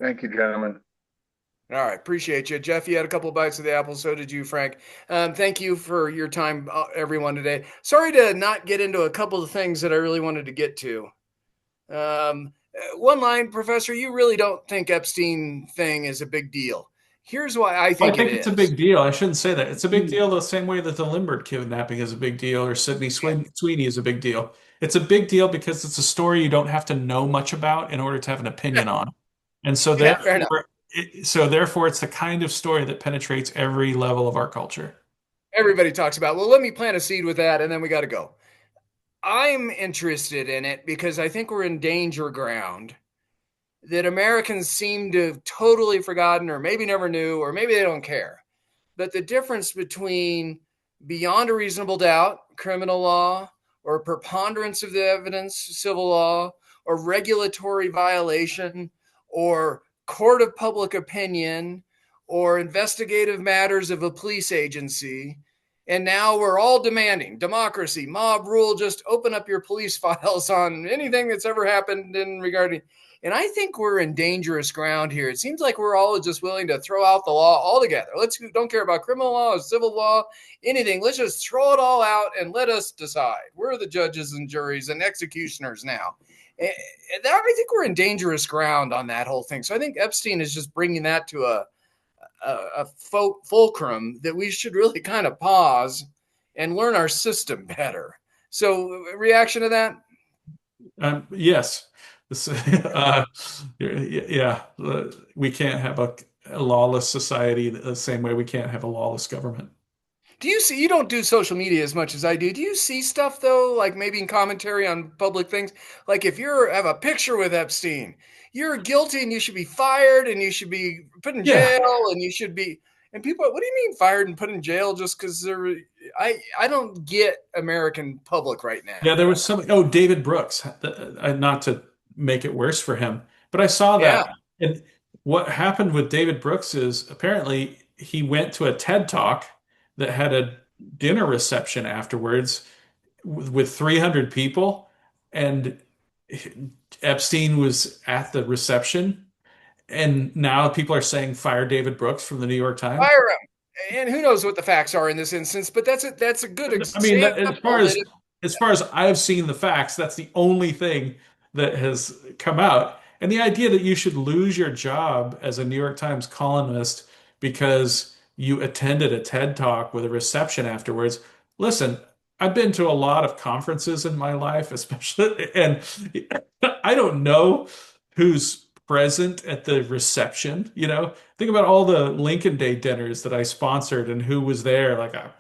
Thank you, gentlemen. All right. Appreciate you. Jeff, you had a couple of bites of the apple. So did you, Frank. Thank you for your time, everyone, today. Sorry to not get into a couple of things that I really wanted to get to. One line, Professor, you really don't think Epstein thing is a big deal. Here's why I think it's a big deal. I shouldn't say that. It's a big deal the same way that the Lindbergh kidnapping is a big deal, or Sydney Sweeney is a big deal. It's a big deal because it's a story you don't have to know much about in order to have an opinion on. And so therefore, it's the kind of story that penetrates every level of our culture. Everybody talks about, well, let me plant a seed with that, and then we got to go. I'm interested in it because I think we're in danger ground that Americans seem to have totally forgotten, or maybe never knew, or maybe they don't care. But the difference between beyond a reasonable doubt, criminal law, or preponderance of the evidence, civil law, or regulatory violation, or court of public opinion, or investigative matters of a police agency. And now we're all demanding democracy, mob rule, just open up your police files on anything that's ever happened in regarding. And I think we're in dangerous ground here. It seems like we're all just willing to throw out the law altogether. Don't care about criminal law, civil law, anything. Let's just throw it all out and let us decide. We're the judges and juries and executioners now. And I think we're in dangerous ground on that whole thing. So I think Epstein is just bringing that to a fulcrum that we should really kind of pause and learn our system better. So reaction to that? Yes. We can't have a lawless society the same way we can't have a lawless government. Do you see, you don't do social media as much as I do. Do you see stuff though, like maybe in commentary on public things? Like if you have a picture with Epstein, you're guilty and you should be fired and you should be put in jail and you should be, And people, what do you mean fired and put in jail just because they're? I don't get American public right now. Yeah, there was some. Oh, David Brooks. Not to make it worse for him, but I saw Yeah. that. And what happened with David Brooks is apparently he went to a TED Talk that had a dinner reception afterwards with 300 people, and Epstein was at the reception, and now people are saying fire David Brooks from the New York Times. Fire him. And who knows what the facts are in this instance, but that's a good I mean, example. as far as I've seen the facts, that's the only thing that has come out. And the idea that you should lose your job as a New York Times columnist because you attended a TED Talk with a reception afterwards. Listen, I've been to a lot of conferences in my life, especially, and I don't know who's present at the reception. Think about all the Lincoln Day dinners that I sponsored and who was there. Like, I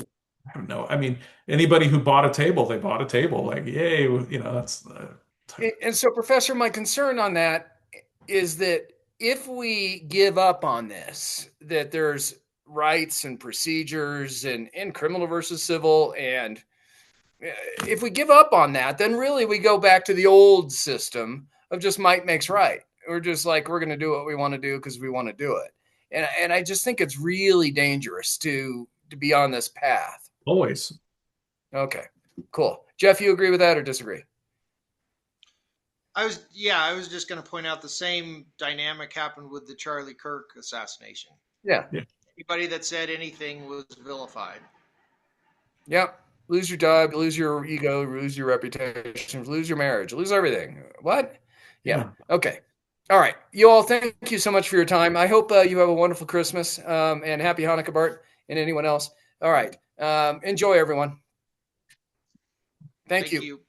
don't know. I mean, anybody who bought a table, they bought a table. Like, yay, that's. And so, Professor, my concern on that is that if we give up on this, that there's rights and procedures and criminal versus civil, and if we give up on that, then really we go back to the old system of just might makes right. We're just like, we're going to do what we want to do because we want to do it. And I just think it's really dangerous to be on this path. Always. Okay, cool. Jeff, you agree with that or disagree? I was just going to point out the same dynamic happened with the Charlie Kirk assassination. Yeah. Anybody that said anything was vilified. Yep. Lose your job, lose your ego, lose your reputation, lose your marriage, lose everything. What? Yeah. Okay. All right. You all, thank you so much for your time. I hope you have a wonderful Christmas and happy Hanukkah, Bart, and anyone else. All right. Enjoy, everyone. Thank you.